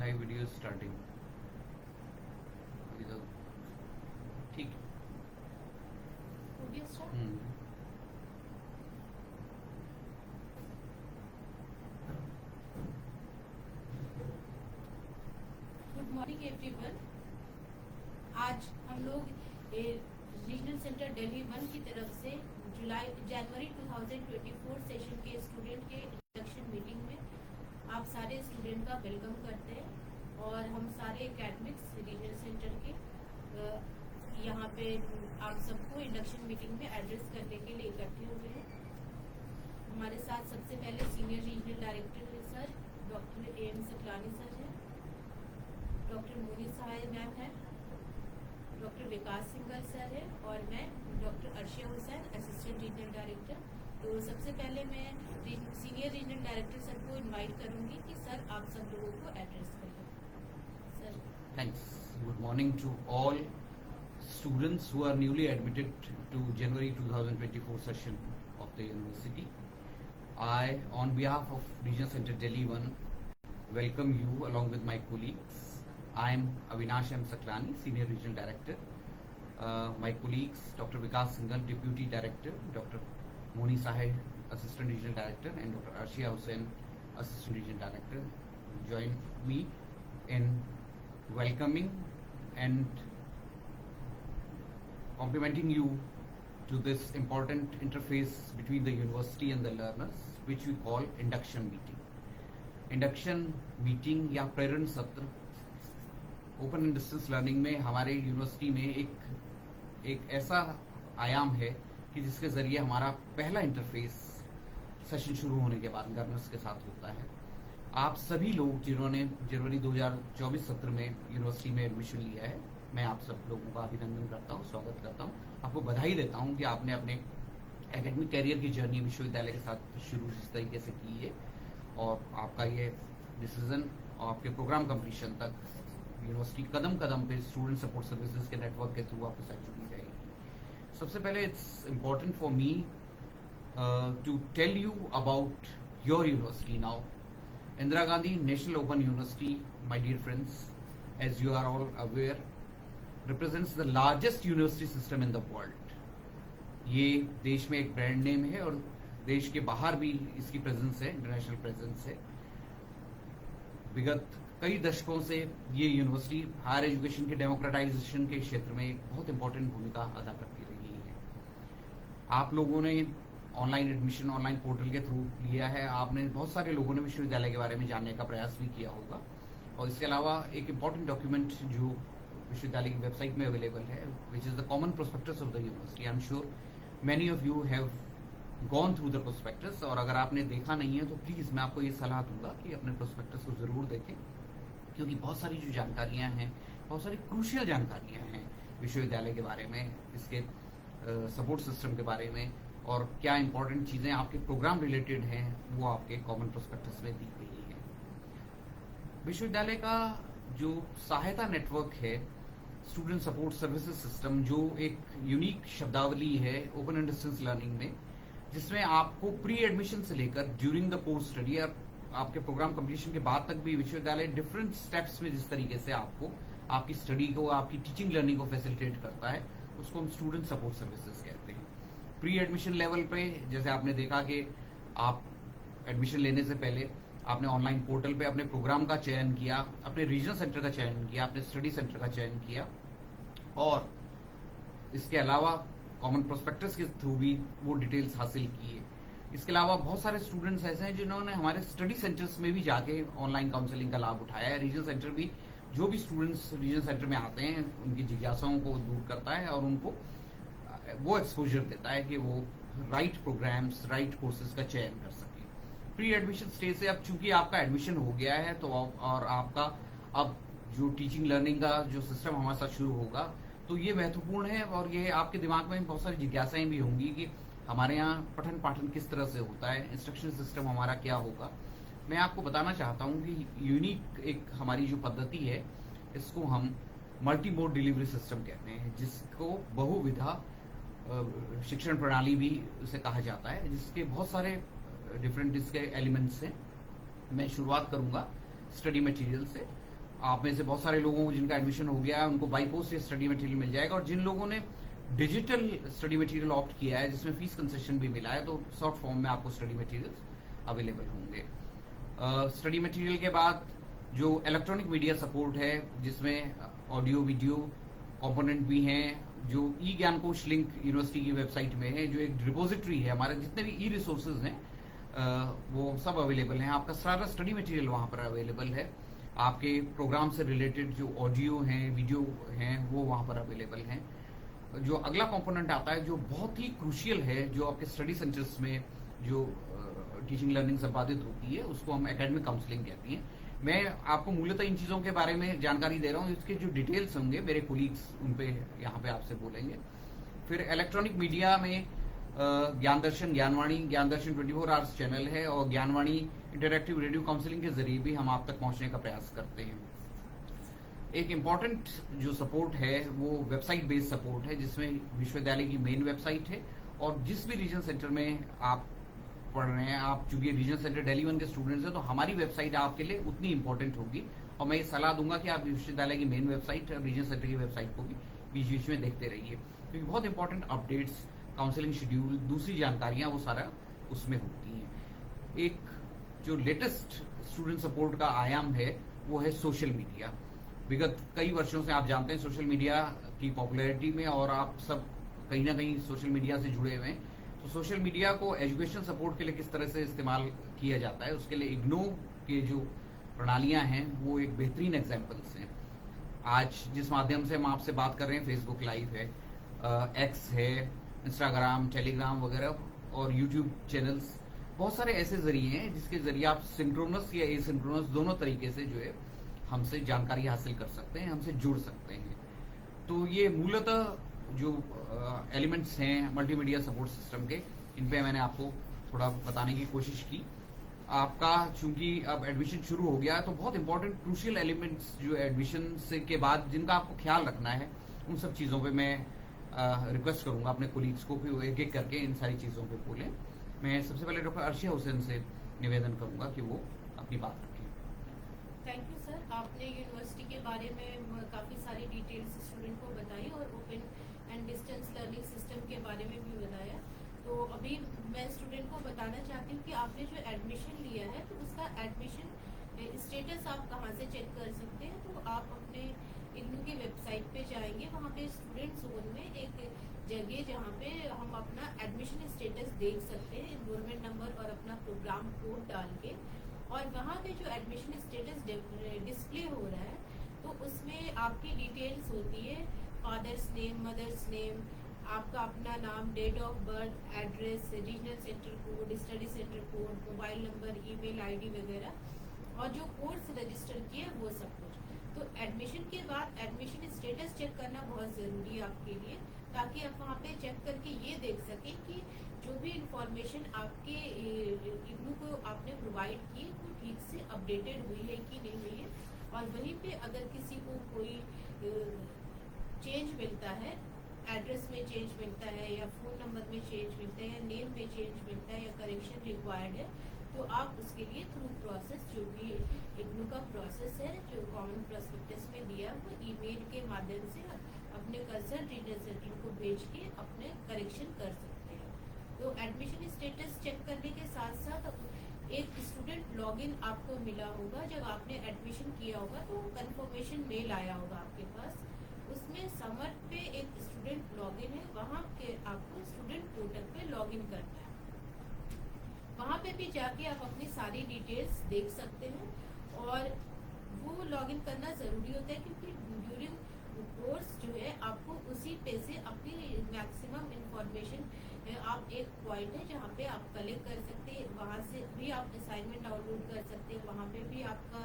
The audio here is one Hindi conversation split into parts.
लाइव वीडियो स्टार्टिंग ठीक है। Good morning everyone. आज हम लोग रीजनल सेंटर दिल्ली 1 की तरफ से जनवरी 2024 सेशन के स्टूडेंट के इंट्रोडक्शन मीटिंग में आप सारे स्टूडेंट का वेलकम करते हैं और हम सारे एकेडमिक्स रीजनल सेंटर के यहाँ पे आप सबको इंडक्शन मीटिंग में एड्रेस करने के लिए इकट्ठे हुए हैं। हमारे साथ सबसे पहले senior regional director sir doctor A.M. Saklani sir हैं, डॉक्टर मोनी सहाय मैम है, डॉक्टर विकास सिंघल सर है और मैं doctor Arshiya Hussain assistant regional director. तो सबसे पहले मैं सीनियर रीजनल डायरेक्टर सर को इनवाइट करूंगी कि सर आप सब लोगों को एड्रेस करें। Sir thanks. Good morning to all students who are newly admitted to January 2024 session of the university. I, on behalf of Regional Center Delhi 1, welcome you along with my colleagues. I am Avinash M. Saklani, Senior Regional Director. My colleagues, Dr. Vikas Singhal, Deputy Director, Dr. Moni Sahai, Assistant Regional Director, and Dr. Arshia Hussain, Assistant Regional Director, join me in welcoming and complimenting you to this important interface between the university and the learners, which we call induction meeting. Induction meeting या प्रेरण सत्र ओपन एंड डिस्टेंस लर्निंग में हमारे यूनिवर्सिटी में एक ऐसा आयाम है कि जिसके जरिए हमारा पहला इंटरफेस सेशन शुरू होने के बाद लर्नर्स के साथ होता है। आप सभी लोग जिन्होंने जनवरी 2024 सत्र में यूनिवर्सिटी में एडमिशन लिया है, मैं आप सब लोगों का अभिनंदन करता हूं, स्वागत करता हूं, आपको बधाई देता हूं कि आपने अपने एकेडमिक कैरियर की जर्नी विश्वविद्यालय के साथ शुरू इस तरीके से की है और आपका ये डिसीजन और आपके प्रोग्राम कंप्लीशन तक यूनिवर्सिटी कदम कदम पे स्टूडेंट सपोर्ट सर्विसेज के नेटवर्क के थ्रू आपके साथ जुड़ी रहेगी। सबसे पहले it's important for me to tell you about your university now. Indira Gandhi national open university, my dear friends, as you are all aware, represents the largest university system in the world. ये देश में एक ब्रांड नेम है और देश के बाहर भी इसकी प्रेजेंस है, इंटरनेशनल प्रेजेंस है। विगत कई दशकों से ये यूनिवर्सिटी हायर एजुकेशन के डेमोक्रेटाइजेशन के क्षेत्र में एक बहुत इंपॉर्टेंट भूमिका अदा करती रही है। आप लोगों ने ऑनलाइन एडमिशन ऑनलाइन पोर्टल के थ्रू लिया है, आपने बहुत सारे लोगों ने विश्वविद्यालय के बारे में जानने का प्रयास भी किया होगा और इसके अलावा एक इम्पॉर्टेंट डॉक्यूमेंट जो विश्वविद्यालय की वेबसाइट में अवेलेबल है, which is the common prospectus of the university. I am sure many of you have gone through the prospectus और अगर आपने देखा नहीं है तो प्लीज मैं आपको ये सलाह दूंगा कि अपने प्रोस्पेक्टस को जरूर देखें, क्योंकि बहुत सारी जो जानकारियां हैं, बहुत सारी क्रूशियल जानकारियां हैं विश्वविद्यालय के बारे में, इसके सपोर्ट सिस्टम के बारे में और क्या इंपॉर्टेंट चीजें आपके प्रोग्राम रिलेटेड हैं वो आपके कॉमन प्रोस्पेक्टस में दी गई है। विश्वविद्यालय का जो सहायता नेटवर्क है, स्टूडेंट सपोर्ट सर्विसेज सिस्टम, जो एक यूनिक शब्दावली है ओपन एंड डिस्टेंस लर्निंग में, जिसमें आपको प्री एडमिशन से लेकर ड्यूरिंग द पोस्ट स्टडी और आपके प्रोग्राम कंप्लीशन के बाद तक भी विश्वविद्यालय डिफरेंट स्टेप्स में जिस तरीके से आपको आपकी स्टडी को, आपकी टीचिंग लर्निंग को फैसिलिटेट करता है, उसको हम स्टूडेंट सपोर्ट सर्विसेज कहते हैं। प्री एडमिशन लेवल पे जैसे आपने देखा कि आप एडमिशन लेने से पहले आपने ऑनलाइन पोर्टल पे अपने प्रोग्राम का चयन किया, अपने रीजनल सेंटर का चयन किया, अपने स्टडी सेंटर का चयन किया और इसके अलावा कॉमन प्रोस्पेक्टस के थ्रू भी वो डिटेल्स हासिल की है। इसके अलावा बहुत सारे स्टूडेंट्स ऐसे हैं जिन्होंने हमारे स्टडी सेंटर्स में भी जाके ऑनलाइन काउंसलिंग का लाभ उठाया है। रीजनल सेंटर भी, जो भी स्टूडेंट्स रीजनल सेंटर में आते हैं, उनकी जिज्ञासाओं को दूर करता है और उनको वो एक्सपोजर देता है कि वो राइट प्रोग्राम्स, राइट कोर्सेज का चयन कर सके। प्री एडमिशन स्टेज से अब चूंकि आपका एडमिशन हो गया है तो और आपका अब जो टीचिंग लर्निंग का जो सिस्टम हमारे साथ शुरू होगा, तो ये महत्वपूर्ण है और ये आपके दिमाग में बहुत सारी जिज्ञासाएं भी होंगी कि हमारे यहाँ पठन पाठन किस तरह से होता है, इंस्ट्रक्शन सिस्टम हमारा क्या होगा। मैं आपको बताना चाहता हूँ कि यूनिक एक हमारी जो पद्धति है, इसको हम मल्टी मोड डिलीवरी सिस्टम कहते हैं, जिसको बहुविधा शिक्षण प्रणाली भी उसे कहा जाता है, जिसके बहुत सारे डिफरेंट इसके एलिमेंट्स हैं। मैं शुरुआत करूंगा स्टडी मटेरियल से। आप में से बहुत सारे लोगों को जिनका एडमिशन हो गया है उनको बाई पोस्ट स्टडी मटेरियल मिल जाएगा, और जिन लोगों ने डिजिटल स्टडी मटेरियल ऑप्ट किया है जिसमें फीस कंसेशन भी मिला है, तो सॉफ्ट फॉर्म में आपको स्टडी मटेरियल्स अवेलेबल होंगे। स्टडी मटेरियल के बाद जो इलेक्ट्रॉनिक मीडिया सपोर्ट है, जिसमें ऑडियो वीडियो कंपोनेंट भी हैं, जो ई ज्ञान कोश लिंक यूनिवर्सिटी की वेबसाइट में है, जो एक रिपोजिटरी है, हमारे जितने भी ई रिसोर्सेज हैं वो सब अवेलेबल हैं। आपका सारा स्टडी मटेरियल वहां पर अवेलेबल है। आपके प्रोग्राम से रिलेटेड जो ऑडियो हैं, वीडियो हैं, वो वहां पर अवेलेबल हैं। जो अगला कंपोनेंट आता है जो बहुत ही क्रूशियल है, जो आपके स्टडी सेंटर्स में जो टीचिंग लर्निंग संपादित होती है, उसको हम एकेडमिक काउंसलिंग कहती हैं। मैं आपको मूलतः इन चीजों के बारे में जानकारी दे रहा हूँ, इसके जो डिटेल्स होंगे मेरे कोलीग्स उन पे यहाँ पे आपसे बोलेंगे। फिर इलेक्ट्रॉनिक मीडिया में ज्ञान दर्शन, ज्ञानवाणी, ज्ञान दर्शन 24 आवर्स चैनल है, और ज्ञानवाणी इंटरैक्टिव रेडियो काउंसलिंग के जरिए भी हम आप तक पहुंचने का प्रयास करते हैं। एक इम्पॉर्टेंट जो सपोर्ट है वो वेबसाइट बेस्ड सपोर्ट है, जिसमें विश्वविद्यालय की मेन वेबसाइट है, और जिस भी रीजन सेंटर में आप पढ़ रहे हैं, आप चूंकि रीजन सेंटर दिल्ली 1 के स्टूडेंट्स हैं, तो हमारी वेबसाइट आपके लिए उतनी इंपॉर्टेंट होगी, और मैं ये सलाह दूंगा कि आप विश्वविद्यालय की मेन वेबसाइट और रीजन सेंटर की वेबसाइट को भी बीच बीच में देखते रहिए, क्योंकि बहुत इंपॉर्टेंट अपडेट्स, काउंसलिंग शेड्यूल, दूसरी जानकारियां वो सारा उसमें होती हैं। एक जो लेटेस्ट स्टूडेंट सपोर्ट का आयाम है वो है सोशल मीडिया। विगत कई वर्षों से आप जानते हैं सोशल मीडिया की पॉपुलैरिटी में, और आप सब कहीं ना कहीं सोशल मीडिया से जुड़े हुए हैं, तो सोशल मीडिया को एजुकेशन सपोर्ट के लिए किस तरह से इस्तेमाल किया जाता है, उसके लिए इग्नो के जो प्रणालियां हैं वो एक बेहतरीन एग्जाम्पल्स हैं। आज जिस माध्यम से हम आपसे बात कर रहे हैं, फेसबुक लाइव है, एक्स है, इंस्टाग्राम, टेलीग्राम वगैरह, और यूट्यूब चैनल्स, बहुत सारे ऐसे जरिए हैं जिसके जरिए आप सिंक्रोनस या एसिंक्रोनस दोनों तरीके से जो है हमसे जानकारी हासिल कर सकते हैं, हमसे जुड़ सकते हैं। तो ये मूलतः जो एलिमेंट्स हैं मल्टीमीडिया सपोर्ट सिस्टम के, इन पे मैंने आपको थोड़ा बताने की कोशिश की। आपका चूंकि अब एडमिशन शुरू हो गया है, तो बहुत इंपॉर्टेंट क्रूशियल एलिमेंट्स जो एडमिशन से के बाद जिनका आपको ख्याल रखना है, उन सब चीज़ों पे मैं रिक्वेस्ट करूंगा अपने कोलीग्स को कि वो एक एक करके इन सारी चीज़ों पे बोलें। मैं सबसे पहले डॉक्टर अर्शिया हुसैन से निवेदन करूंगा कि वो अपनी बात रखें। थैंक यू सर, आपने यूनिवर्सिटी के बारे में काफ़ी सारी डिटेल्स स्टूडेंट को बताई और open and distance learning system के बारे में भी बताया। तो अभी मैं स्टूडेंट को बताना चाहती हूँ कि आपने जो एडमिशन लिया है तो उसका एडमिशन स्टेटस आप कहाँ से चेक कर सकते हैं। तो आप अपने इग्नू की वेबसाइट पे जाएंगे, वहाँ पे स्टूडेंट जोन में एक जगह जहाँ पे हम अपना एडमिशन स्टेटस देख सकते हैं, एनरोलमेंट नंबर और अपना प्रोग्राम कोड डाल के, और वहाँ पे जो एडमिशन स्टेटस डिस्प्ले हो रहा है तो उसमें आपकी डिटेल्स होती है, फादर्स नेम, मदर्स नेम, आपका अपना नाम, date of birth, address, regional centre code, study centre code, mobile number, email ID वगैरह, और जो कोर्स रजिस्टर किए वो सब कुछ। तो एडमिशन के बाद एडमिशन स्टेटस चेक करना बहुत ज़रूरी है आपके लिए, ताकि आप वहाँ पे चेक करके ये देख सकें कि जो भी इंफॉर्मेशन आपके इग्नू को आपने प्रोवाइड की वो ठीक से अपडेटेड हुई है कि नहीं हुई है। और वहीं पे अगर किसी को कोई चेंज मिलता है, एड्रेस में चेंज मिलता है, या फ़ोन नंबर में चेंज मिलता है, या नेम में चेंज मिलता है, या करेक्शन रिक्वायर्ड है, तो आप उसके लिए थ्रू प्रोसेस, जो भी इग्नू का प्रोसेस है जो कॉमन प्रोस्पेक्टस में दिया, वो ईमेल के माध्यम से अपने कंसर्न रीजनल सेंटर को भेज के अपने करेक्शन कर सकते हैं। तो एडमिशन स्टेटस चेक करने के साथ साथ एक स्टूडेंट लॉगिन आपको मिला होगा, जब आपने एडमिशन किया होगा तो कंफर्मेशन मेल आया होगा आपके पास, उसमें समर पे एक स्टूडेंट लॉगिन है, वहाँ के आपको स्टूडेंट पोर्टल पे लॉगिन करना है। वहाँ पे भी जाके आप अपनी सारी डिटेल्स देख सकते हैं, और वो लॉगिन करना ज़रूरी होता है क्योंकि ड्यूरिंग कोर्स जो है आपको उसी पे से अपनी मैक्सिमम इंफॉर्मेशन, आप एक पॉइंट है जहाँ पे आप कलेक्ट कर सकते हैं, वहाँ से भी आप असाइनमेंट डाउनलोड कर सकते हैं, वहाँ पे भी आपका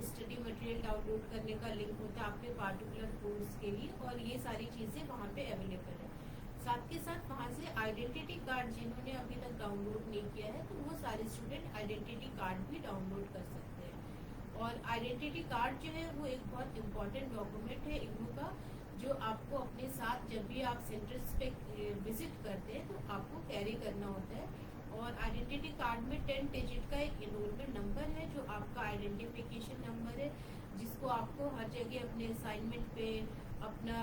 स्टडी मटेरियल डाउनलोड करने का लिंक होता है आपके पार्टिकुलर कोर्स के लिए, और ये सारी चीज़ें वहाँ पे अवेलेबल है। साथ के साथ वहाँ से आइडेंटिटी कार्ड जिन्होंने अभी तक डाउनलोड नहीं किया है तो वो सारे स्टूडेंट आइडेंटिटी कार्ड भी डाउनलोड कर सकते हैं। और आइडेंटिटी कार्ड जो है वो एक बहुत इम्पॉर्टेंट डॉक्यूमेंट है इग्नू का, जो आपको अपने साथ जब भी आप सेंटर्स पे विजिट करते हैं तो आपको कैरी करना होता है। और आइडेंटिटी कार्ड में 10 डिजिट का एक एनरोलमेंट नंबर है जो आपका आइडेंटिफिकेशन नंबर है, जिसको आपको हर जगह अपने असाइनमेंट पे, अपना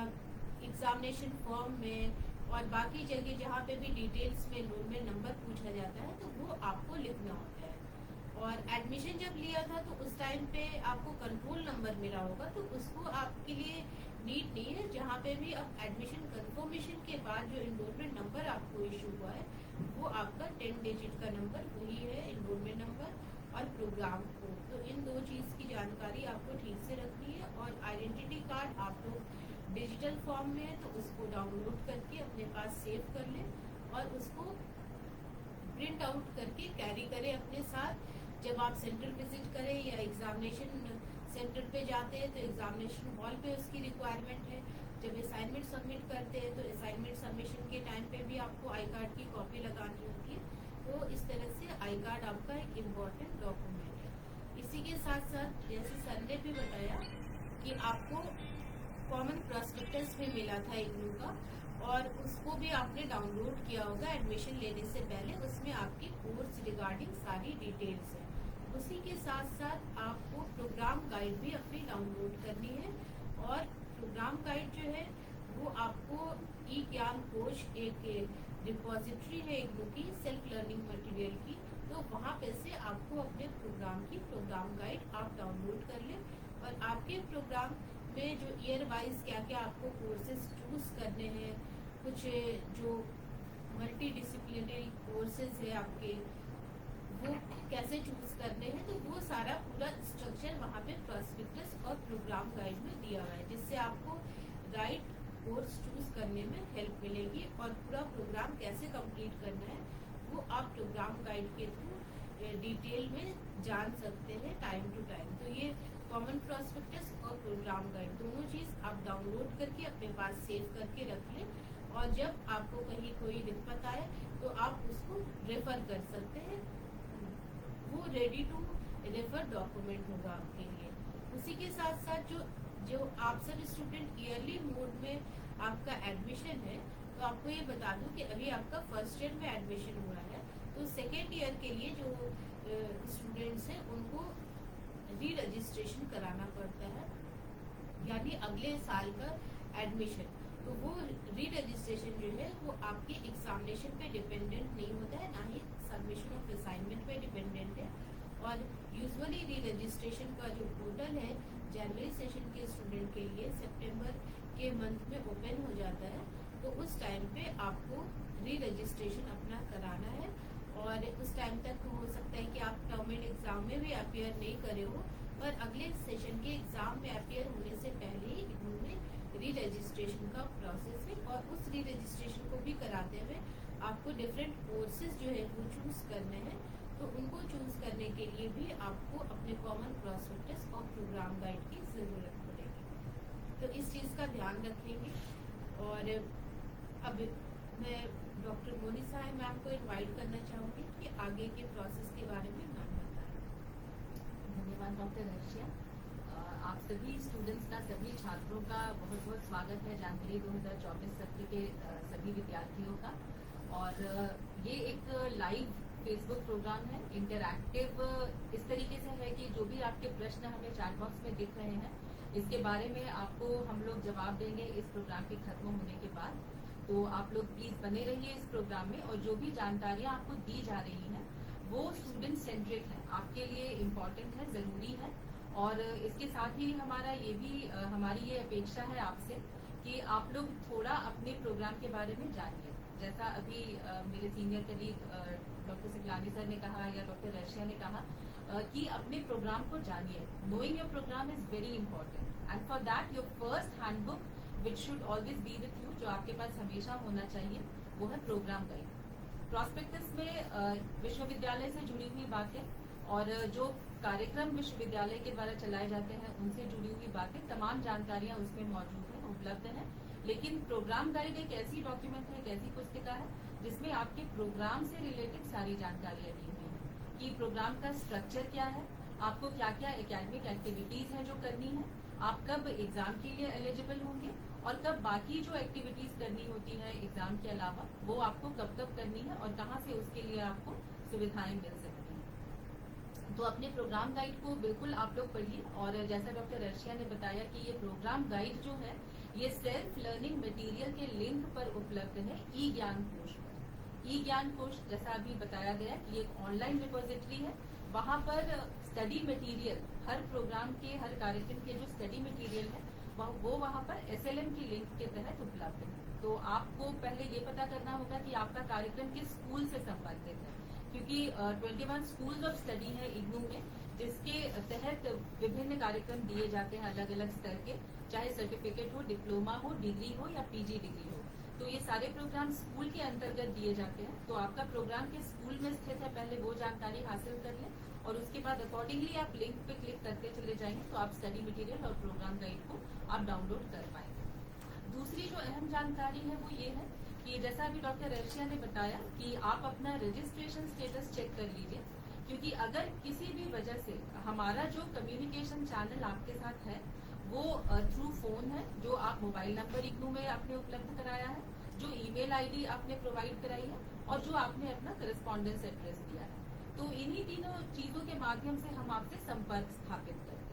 एग्जामिनेशन फॉर्म में और बाकी जगह जहाँ पे भी डिटेल्स में एनरोलमेंट नंबर पूछा जाता है तो वो आपको लिखना होता है। और एडमिशन जब लिया था तो उस टाइम पे आपको कंट्रोल नंबर मिला होगा, तो उसको आपके लिए नीड नहीं है। जहाँ पे भी अब एडमिशन कंफर्मेशन के बाद जो एनरोलमेंट नंबर आपको इशू हुआ है वो आपका 10 डिजिट का नंबर वही है, एनरोलमेंट नंबर और प्रोग्राम कोड। तो इन दो चीज़ की जानकारी आपको ठीक से रखनी है। और आइडेंटिटी कार्ड आप लोग डिजिटल फॉर्म में है तो उसको डाउनलोड करके अपने पास सेव कर लें और उसको प्रिंट आउट करके कैरी करें अपने साथ। जब आप सेंटर विजिट करें या एग्जामिनेशन सेंटर पे जाते हैं तो एग्जामिनेशन हॉल पे उसकी रिक्वायरमेंट है। जब असाइनमेंट सबमिट करते हैं तो असाइनमेंट सबमिशन के टाइम पे भी आपको आई कार्ड की कॉपी लगानी होती है। तो इस तरह से आई कार्ड आपका एक इम्पॉर्टेंट डॉक्यूमेंट है। इसी के साथ साथ जैसे सर ने भी बताया कि आपको कॉमन प्रॉस्पेक्टस भी मिला था इग्नू का और उसको भी आपने डाउनलोड किया होगा एडमिशन लेने से पहले। उसमें आपकी कोर्स रिगार्डिंग सारी डिटेल्स है। उसी के साथ साथ आपको प्रोग्राम गाइड भी अपनी डाउनलोड करनी है। और प्रोग्राम गाइड जो है वो आपको ई ज्ञान कोश एक रिपोजिटरी है इग्नू की सेल्फ लर्निंग मटेरियल की, तो वहाँ पे से आपको अपने प्रोग्राम की प्रोग्राम गाइड आप डाउनलोड कर लें। और आपके प्रोग्राम में जो ईयर वाइज क्या क्या आपको कोर्सेज चूज करने हैं, कुछ जो मल्टी डिसिप्लिनरी कोर्सेज है आपके वो कैसे चूज करने हैं, तो वो सारा पूरा स्ट्रक्चर वहाँ पे प्रॉस्पेक्टस और प्रोग्राम गाइड में दिया हुआ है, जिससे आपको राइट कोर्स चूज करने में हेल्प मिलेगी। और पूरा प्रोग्राम कैसे कंप्लीट करना है वो आप प्रोग्राम गाइड के थ्रू डिटेल में जान सकते हैं टाइम टू टाइम। तो ये कॉमन प्रॉस्पेक्टस और प्रोग्राम गाइड दोनों चीज़ आप डाउनलोड करके अपने पास सेव करके रख लें। और जब आपको कहीं कोई दिक्कत आए तो आप उसको रेफर कर सकते हैं, वो रेडी टू रेफर डॉक्यूमेंट होगा आपके लिए। उसी के साथ साथ जो आप सब स्टूडेंट ईयरली मोड में आपका एडमिशन है, तो आपको ये बता दूं कि अभी आपका फर्स्ट ईयर में एडमिशन हुआ है, तो सेकेंड ईयर के लिए जो स्टूडेंट्स हैं उनको री रजिस्ट्रेशन कराना पड़ता है, यानी अगले साल का एडमिशन। तो वो री रजिस्ट्रेशन जो है वो आपके एग्जामिनेशन पे डिपेंडेंट नहीं होता है, ना ही सबमिशन ऑफ असाइनमेंट पे डिपेंडेंट है। और यूजुअली री रजिस्ट्रेशन का जो पोर्टल है जनवरी सेशन के स्टूडेंट के लिए सितंबर के मंथ में ओपन हो जाता है, तो उस टाइम पे आपको री रजिस्ट्रेशन अपना कराना है। और उस टाइम तक हो सकता है कि आप टर्म एंड एग्जाम में भी अपियर नहीं करे हो, पर अगले सेशन के एग्जाम में अपियर होने से पहले ही इन्होंने री रजिस्ट्रेशन का प्रोसेस है। और उस री रजिस्ट्रेशन को भी कराते हुए आपको डिफरेंट कोर्सेज जो है वो चूज करने हैं, तो उनको चूज करने के लिए भी आपको अपने कॉमन प्रॉस्पेक्टस और प्रोग्राम गाइड की जरूरत पड़ेगी। तो इस चीज़ का ध्यान रखेंगे। और अब मैं डॉक्टर मोनी साहब मैम को इनवाइट करना चाहूँगी कि आगे के प्रोसेस के बारे में मैम बताएं। धन्यवाद डॉक्टर रशिया। आप सभी स्टूडेंट्स का, सभी छात्रों का बहुत बहुत स्वागत है जनवरी 2024 सत्र के सभी विद्यार्थियों का। और ये एक लाइव फेसबुक प्रोग्राम है, इंटरैक्टिव इस तरीके से है कि जो भी आपके प्रश्न हमें चैट बॉक्स में दिख रहे हैं इसके बारे में आपको हम लोग जवाब देंगे इस प्रोग्राम के खत्म होने के बाद। तो आप लोग प्लीज बने रहिए इस प्रोग्राम में। और जो भी जानकारियाँ आपको दी जा रही हैं वो स्टूडेंट सेंट्रिक है, आपके लिए इम्पोर्टेंट है, ज़रूरी है। और इसके साथ ही हमारी ये अपेक्षा है आपसे कि आप लोग थोड़ा अपने प्रोग्राम के बारे में जानिए। जैसा अभी मेरे सीनियर कलीग डॉक्टर सिकलानी सर ने कहा या डॉक्टर रशिया ने कहा कि अपने प्रोग्राम को जानिए। Knowing your programme is very important and for that your first handbook which should always be with you, जो आपके पास हमेशा होना चाहिए, वो है प्रोग्राम गाइड। प्रॉस्पेक्टस में विश्वविद्यालय से जुड़ी हुई बातें और जो कार्यक्रम विश्वविद्यालय के द्वारा चलाए जाते हैं उनसे जुड़ी हुई बातें, तमाम जानकारियां उसमें मौजूद हैं, उपलब्ध हैं। लेकिन प्रोग्राम गाइड एक ऐसी डॉक्यूमेंट है, एक ऐसी पुस्तिका है जिसमें आपके प्रोग्राम से रिलेटेड सारी जानकारियां दी हुई हैं कि प्रोग्राम का स्ट्रक्चर क्या है, आपको क्या क्या एकेडमिक एक्टिविटीज हैं जो करनी है, आप कब एग्जाम के लिए एलिजिबल होंगे और कब बाकी जो एक्टिविटीज करनी होती है एग्जाम के अलावा वो आपको कब कब करनी है और कहाँ से उसके लिए आपको सुविधाएं मिल सकती हैं। तो अपने प्रोग्राम गाइड को बिल्कुल आप लोग पढ़िए। और जैसा डॉक्टर अर्शिया ने बताया कि ये प्रोग्राम गाइड जो है ये सेल्फ लर्निंग मटेरियल के लिंक पर उपलब्ध है ई ज्ञान कोश पर। ई ज्ञान कोश जैसा अभी बताया गया कि ये एक ऑनलाइन रिपोजिटरी है, वहां पर स्टडी मटेरियल हर प्रोग्राम के हर कार्यक्रम के जो स्टडी मटेरियल है वो वहां पर SLM की लिंक के तहत उपलब्ध है। तो आपको पहले ये पता करना होगा कि आपका कार्यक्रम किस स्कूल से संबंधित है, क्योंकि 21 स्कूल्स ऑफ स्टडी है इग्नू में, जिसके तहत विभिन्न कार्यक्रम दिए जाते हैं अलग अलग स्तर के, चाहे सर्टिफिकेट हो, डिप्लोमा हो, डिग्री हो या PG डिग्री हो। तो ये सारे प्रोग्राम स्कूल के अंतर्गत दिए जाते हैं। तो आपका प्रोग्राम किस स्कूल में स्थित है पहले वो जानकारी हासिल कर लें, और उसके बाद अकॉर्डिंगली आप लिंक पे क्लिक करते चले जाएंगे तो आप स्टडी मटेरियल और प्रोग्राम गाइड को आप डाउनलोड कर पाएंगे। दूसरी जो अहम जानकारी है वो ये है कि जैसा अभी डॉक्टर अर्शिया ने बताया कि आप अपना रजिस्ट्रेशन स्टेटस चेक कर लीजिए, क्योंकि अगर किसी भी वजह से हमारा जो कम्युनिकेशन चैनल आपके साथ है वो थ्रू फोन है, जो आप मोबाइल नंबर इग्नू में आपने उपलब्ध कराया है, जो ईमेल आईडी आपने प्रोवाइड कराई है और जो आपने अपना करस्पॉन्डेंस एड्रेस दिया है, तो इन्हीं तीनों चीजों के माध्यम से हम आपसे संपर्क स्थापित करते हैं।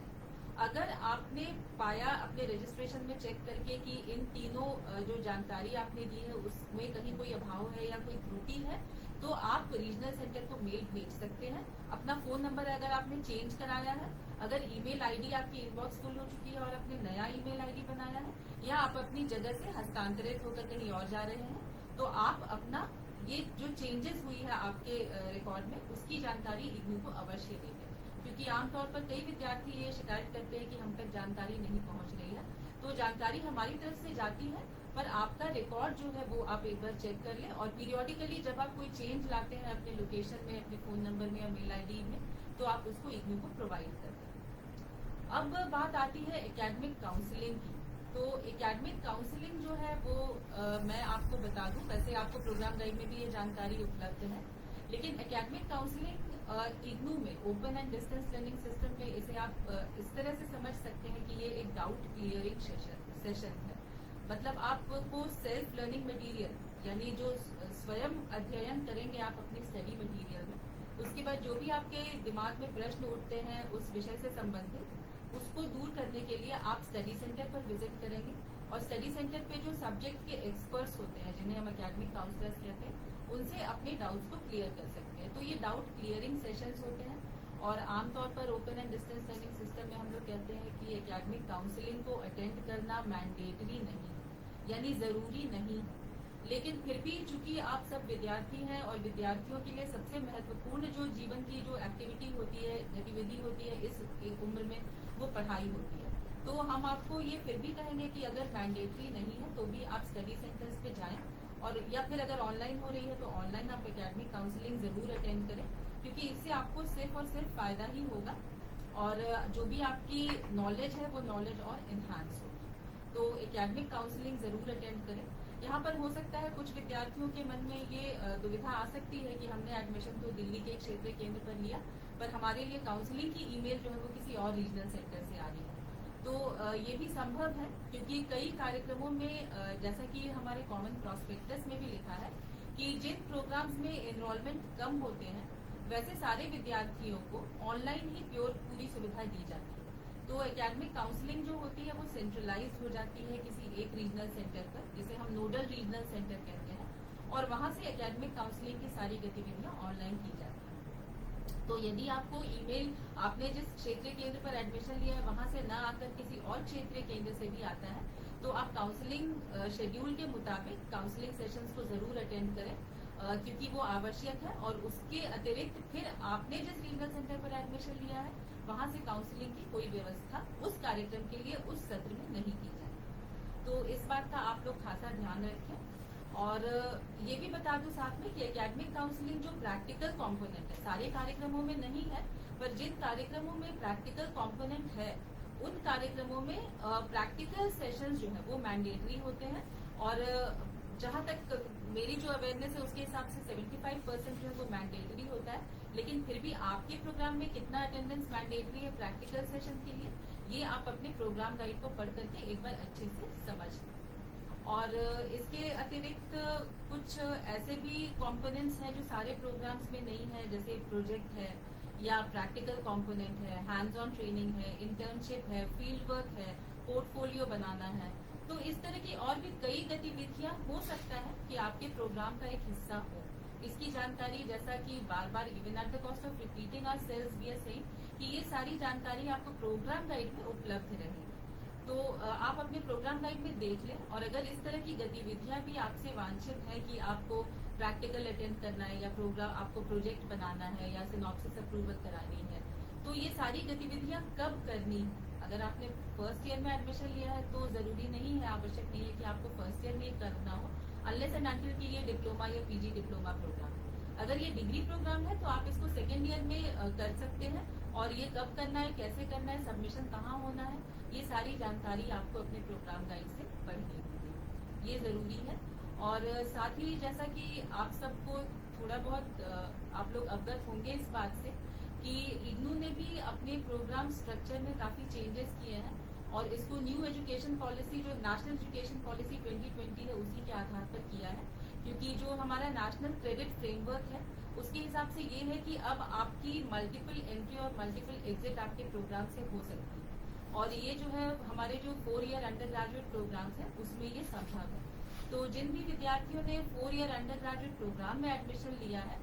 अगर आपने पाया अपने रजिस्ट्रेशन में चेक करके कि इन तीनों जो जानकारी आपने दी है उसमें कहीं कोई अभाव है या कोई त्रुटि है, तो आप रीजनल सेंटर को मेल भेज सकते हैं। अपना फोन नंबर अगर आपने चेंज कराया है, अगर ईमेल आईडी आपकी इनबॉक्स फुल हो चुकी है और आपने नया ईमेल आईडी बनाया है, या आप अपनी जगह से हस्तांतरित होकर कहीं और जा रहे हैं, तो आप अपना ये जो चेंजेस हुई है आपके रिकॉर्ड में उसकी जानकारी इग्नू को अवश्य दें, क्योंकि आमतौर पर कई विद्यार्थी ये शिकायत करते हैं कि हम तक जानकारी नहीं पहुंच रही है। तो जानकारी हमारी तरफ से जाती है, पर आपका रिकॉर्ड जो है वो आप एक बार चेक कर लें, और पीरियोडिकली जब आप कोई चेंज लाते हैं अपने लोकेशन में, अपने फोन नंबर में या मेल आईडी में, तो आप उसको इग्नू को प्रोवाइड कर दें। अब बात आती है एकेडमिक काउंसलिंग की। तो एकेडमिक काउंसलिंग जो है वो मैं आपको बता दूं, वैसे आपको प्रोग्राम गाइड में भी ये जानकारी उपलब्ध है, लेकिन एकेडमिक काउंसलिंग इग्नू में open and distance learning system में इसे आप इस तरह से समझ सकते हैं कि ये एक डाउट क्लियरिंग सेशन है। मतलब आपको सेल्फ लर्निंग मटेरियल, यानी जो स्वयं अध्ययन करेंगे आप अपनी स्टडी मटेरियल में, उसके बाद जो भी आपके दिमाग में प्रश्न उठते हैं उस विषय से संबंधित, उसको दूर करने के लिए आप स्टडी सेंटर पर विजिट करेंगे, और स्टडी सेंटर पे जो सब्जेक्ट के एक्सपर्ट्स होते हैं जिन्हें हम एकेडमिक काउंसलर्स कहते हैं, उनसे अपने डाउट्स को क्लियर कर सकते हैं। तो ये डाउट क्लियरिंग सेशंस होते हैं, और आमतौर पर open and distance learning system में हम लोग कहते हैं कि एकेडमिक काउंसलिंग को अटेंड करना मैंडेटरी नहीं, यानी जरूरी नहीं, लेकिन फिर भी चूंकि आप सब विद्यार्थी हैं और विद्यार्थियों के लिए सबसे महत्वपूर्ण जो जीवन की जो एक्टिविटी होती है, गतिविधि होती है इस उम्र में, वो पढ़ाई होती है। तो हम आपको ये फिर भी कहेंगे कि अगर मैंडेटरी नहीं है तो भी आप स्टडी सेंटर्स पे जाएं, और या फिर अगर ऑनलाइन हो रही है तो ऑनलाइन आप एकेडमिक काउंसलिंग जरूर अटेंड करें, क्योंकि इससे आपको सिर्फ और सिर्फ फायदा ही होगा, और जो भी आपकी नॉलेज है वो नॉलेज और इन्हांस होगी। तो एकेडमिक काउंसलिंग जरूर अटेंड करें। यहाँ पर हो सकता है कुछ विद्यार्थियों के मन में ये दुविधा आ सकती है कि हमने एडमिशन तो दिल्ली के क्षेत्रीय केंद्र पर लिया, पर हमारे लिए काउंसलिंग की ईमेल जो है वो किसी और रीजनल सेंटर से आ रही है। तो ये भी संभव है, क्योंकि कई कार्यक्रमों में जैसा कि हमारे कॉमन प्रॉस्पेक्टस में भी लिखा है कि जिन प्रोग्राम्स में एनरोलमेंट कम होते हैं वैसे सारे विद्यार्थियों को ऑनलाइन ही पूरी सुविधा दी जाती है। तो एकेडमिक काउंसलिंग जो होती है वो सेंट्रलाइज हो जाती है किसी एक रीजनल सेंटर पर, जिसे हम नोडल रीजनल सेंटर कहते हैं, और वहां से एकेडमिक काउंसलिंग की सारी गतिविधियां ऑनलाइन की जाती है। तो यदि आपको ईमेल आपने जिस क्षेत्रीय केंद्र पर एडमिशन लिया है वहां से न आकर किसी और क्षेत्रीय केंद्र से भी आता है, तो आप काउंसलिंग शेड्यूल के मुताबिक काउंसलिंग सेशंस को जरूर अटेंड करें, क्योंकि वो आवश्यक है। और उसके अतिरिक्त फिर आपने जिस रीजनल सेंटर पर एडमिशन लिया है वहां से काउंसलिंग की कोई व्यवस्था उस कार्यक्रम के लिए उस सत्र में नहीं की जाए। तो इस बात का आप लोग खासा ध्यान रखें। और ये भी बता दूं साथ में कि एकेडमिक काउंसलिंग जो प्रैक्टिकल कंपोनेंट है सारे कार्यक्रमों में नहीं है, पर जिन कार्यक्रमों में प्रैक्टिकल कंपोनेंट है उन कार्यक्रमों में प्रैक्टिकल सेशंस जो है वो मैंडेटरी होते हैं। और जहां तक मेरी जो अवेयरनेस है उसके हिसाब से 75% जो है वो मैंडेटरी होता है, लेकिन फिर भी आपके प्रोग्राम में कितना अटेंडेंस मैंडेटरी है प्रैक्टिकल सेशन के लिए, ये आप अपने प्रोग्राम गाइड को पढ़ करके एक बार अच्छे से समझ लें। और इसके अतिरिक्त कुछ ऐसे भी कंपोनेंट्स हैं जो सारे प्रोग्राम्स में नहीं है, जैसे प्रोजेक्ट है या प्रैक्टिकल कंपोनेंट है, हैंड्स ऑन ट्रेनिंग है, इंटर्नशिप है, फील्ड वर्क है, पोर्टफोलियो बनाना है। तो इस तरह की और भी कई गतिविधियां हो सकता है कि आपके प्रोग्राम का एक हिस्सा हो। इसकी जानकारी, जैसा कि बार बार even at the cost of repeating ourselves we are saying कि ये सारी जानकारी आपको प्रोग्राम गाइड में उपलब्ध रहेगी। तो आप अपने प्रोग्राम गाइड में देख लें, और अगर इस तरह की गतिविधियां भी आपसे वांछित है कि आपको प्रैक्टिकल अटेंड करना है या प्रोग्राम आपको प्रोजेक्ट बनाना है या सिनॉप्सिस अप्रूवल करानी है, तो ये सारी गतिविधियां कब करनी है। अगर आपने फर्स्ट ईयर में एडमिशन लिया है तो जरूरी नहीं है, आवश्यक नहीं है कि आपको फर्स्ट ईयर में ही करना हो, अनलेस एंड अनटिल कि ये डिप्लोमा या पीजी डिप्लोमा प्रोग्राम है। अगर ये डिग्री प्रोग्राम है तो आप इसको सेकेंड ईयर में कर सकते हैं, और ये कब करना है, कैसे करना है, सबमिशन कहाँ होना है, ये सारी जानकारी आपको अपने प्रोग्राम गाइड से पढ़नी होगी, ये जरूरी है। और साथ ही जैसा कि आप सबको थोड़ा बहुत आप लोग अवगत होंगे इस बात से कि इग्नू ने भी अपने प्रोग्राम स्ट्रक्चर में काफी चेंजेस किए हैं, और इसको न्यू एजुकेशन पॉलिसी, जो नेशनल एजुकेशन पॉलिसी 2020 है, उसी के आधार पर किया है। क्योंकि जो हमारा नेशनल क्रेडिट फ्रेमवर्क है उसके हिसाब से ये है कि अब आपकी मल्टीपल एंट्री और मल्टीपल एग्जिट आपके प्रोग्राम से हो सकती है, और ये जो है हमारे जो 4 ईयर अंडर ग्रेजुएट प्रोग्राम्स है उसमें ये संभव है। तो जिन भी विद्यार्थियों ने 4 ईयर अंडर ग्रेजुएट प्रोग्राम में एडमिशन लिया है,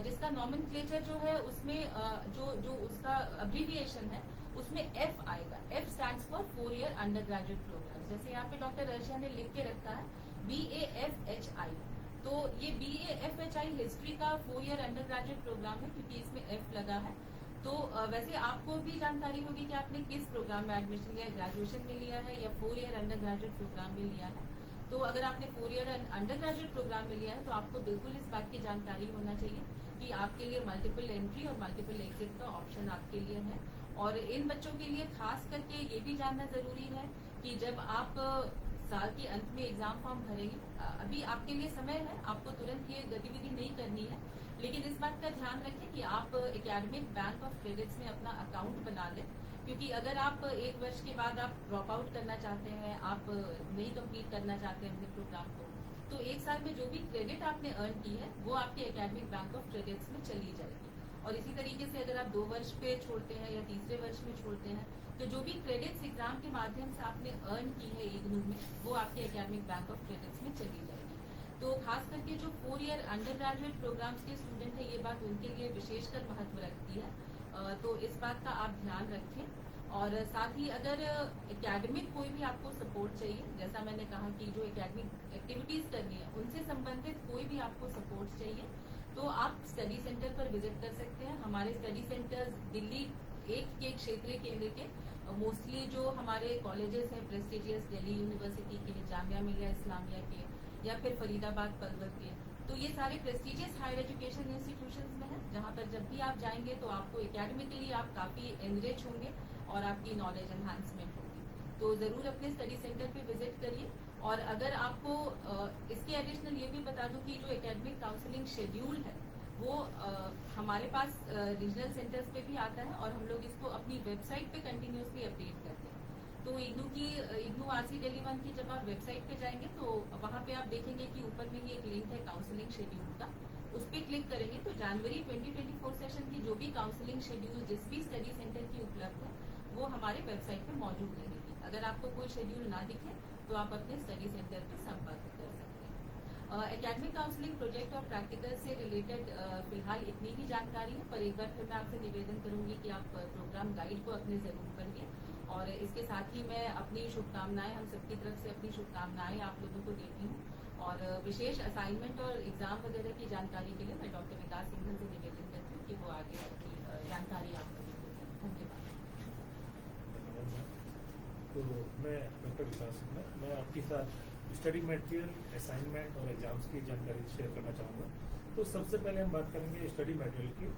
जिसका नॉमेनक्लेचर जो है उसमें जो उसका अब्रीविएशन है उसमें F आएगा। F stands for 4 year undergraduate programme. जैसे यहाँ पे डॉक्टर अर्शिया ने लिख के रखा है BAFHI, तो ये BAFHI हिस्ट्री का 4 ईयर अंडर ग्रेजुएट प्रोग्राम है, क्योंकि इसमें F लगा है। तो वैसे आपको भी जानकारी होगी कि आपने किस प्रोग्राम में एडमिशन लिया है, ग्रेजुएशन में लिया है या 4 ईयर अंडर ग्रेजुएट प्रोग्राम में लिया है। तो अगर आपने 4 ईयर अंडर ग्रेजुएट प्रोग्राम में लिया है तो आपको बिल्कुल इस बात की जानकारी होना चाहिए कि आपके लिए मल्टीपल एंट्री और मल्टीपल एग्जिट का ऑप्शन आपके लिए है। और इन बच्चों के लिए खास करके ये भी जानना जरूरी है कि जब आप साल के अंत में एग्जाम फॉर्म भरेंगे, अभी आपके लिए समय है, आपको तुरंत ये गतिविधि नहीं करनी है, लेकिन इस बात का ध्यान रखें कि आप एकेडमिक बैंक ऑफ क्रेडिट्स में अपना अकाउंट बना लें। क्योंकि अगर आप 1 वर्ष के बाद आप ड्रॉप आउट करना चाहते हैं, आप नहीं कंप्लीट करना चाहते हैं अपने प्रोग्राम को, तो 1 साल में जो भी क्रेडिट आपने अर्न की है वो आपके एकेडमिक बैंक ऑफ क्रेडिट्स में चली जाएगी। और इसी तरीके से अगर आप 2 वर्ष पे छोड़ते हैं या तीसरे वर्ष में छोड़ते हैं, तो जो भी क्रेडिट्स एग्जाम के माध्यम से आपने अर्न की है इग्नू में, वो आपके एकेडमिक बैंक ऑफ क्रेडिट्स में चली जाएगी। तो खास करके जो 4 ईयर अंडर ग्रेजुएट प्रोग्राम्स के स्टूडेंट है, ये बात उनके लिए विशेषकर महत्व रखती है। तो इस बात का आप ध्यान रखें। और साथ ही अगर एकेडमिक कोई भी आपको सपोर्ट चाहिए, जैसा मैंने कहा कि जो एकेडमिक एक्टिविटीज करनी है उनसे संबंधित कोई भी आपको सपोर्ट चाहिए, तो आप स्टडी सेंटर पर विजिट कर सकते हैं। हमारे स्टडी सेंटर्स दिल्ली एक के क्षेत्रीय केंद्र के मोस्टली जो हमारे कॉलेजेस हैं प्रेस्टिजियस, दिल्ली यूनिवर्सिटी के, जामिया मिलिया इस्लामिया के, या फिर फरीदाबाद पलवल के, तो ये सारे प्रेस्टिजियस हायर एजुकेशन इंस्टीट्यूशंस में हैं, जहाँ पर जब भी आप जाएंगे तो आपको एकेडमिकली आप काफी एनरिच होंगे और आपकी नॉलेज एनहांसमेंट होगी। तो जरूर अपने स्टडी सेंटर पे विजिट करिए। और अगर आपको इसके एडिशनल ये भी बता दूं कि जो एकेडमिक काउंसलिंग शेड्यूल है वो हमारे पास रीजनल सेंटर्स पे भी आता है, और हम लोग इसको अपनी वेबसाइट पे कंटिन्यूसली अपडेट करते हैं। तो इग्नू आरसी दिल्ली 1 की जब आप वेबसाइट पे जाएंगे तो वहाँ पे आप देखेंगे कि ऊपर में ये एक लिंक है काउंसलिंग शेड्यूल का, उस पर क्लिक करेंगे तो जनवरी 2024 सेशन की जो भी काउंसलिंग शेड्यूल जिस भी स्टडी सेंटर की उपलब्ध है वो हमारे वेबसाइट पे मौजूद रहेगी। अगर आपको कोई शेड्यूल ना दिखे तो आप अपने स्टडी सेंटर पे संपर्क कर सकते हैं। एकेडमिक काउंसलिंग प्रोजेक्ट और प्रैक्टिकल से रिलेटेड फिलहाल इतनी ही जानकारी है, पर एक बार फिर मैं आपसे निवेदन करूंगी कि आप प्रोग्राम गाइड को अपने जरूर पढ़िए। और इसके साथ ही मैं अपनी शुभकामनाएं, हम सबकी तरफ से अपनी शुभकामनाएं आप लोगों को देती हूँ। और विशेष असाइनमेंट और एग्जाम वगैरह की जानकारी के लिए मैं डॉक्टर विकास सिंघल से निवेदन करती हूँ कि वो आगे अपनी जानकारी आपको दें। धन्यवाद। तो मैं डॉक्टर विकास सिंघल, मैं आपके साथ स्टडी मटेरियल, असाइनमेंट और एग्जाम्स की जानकारी शेयर करना चाहूँगा। तो सबसे पहले हम बात करेंगे स्टडी मटेरियल की।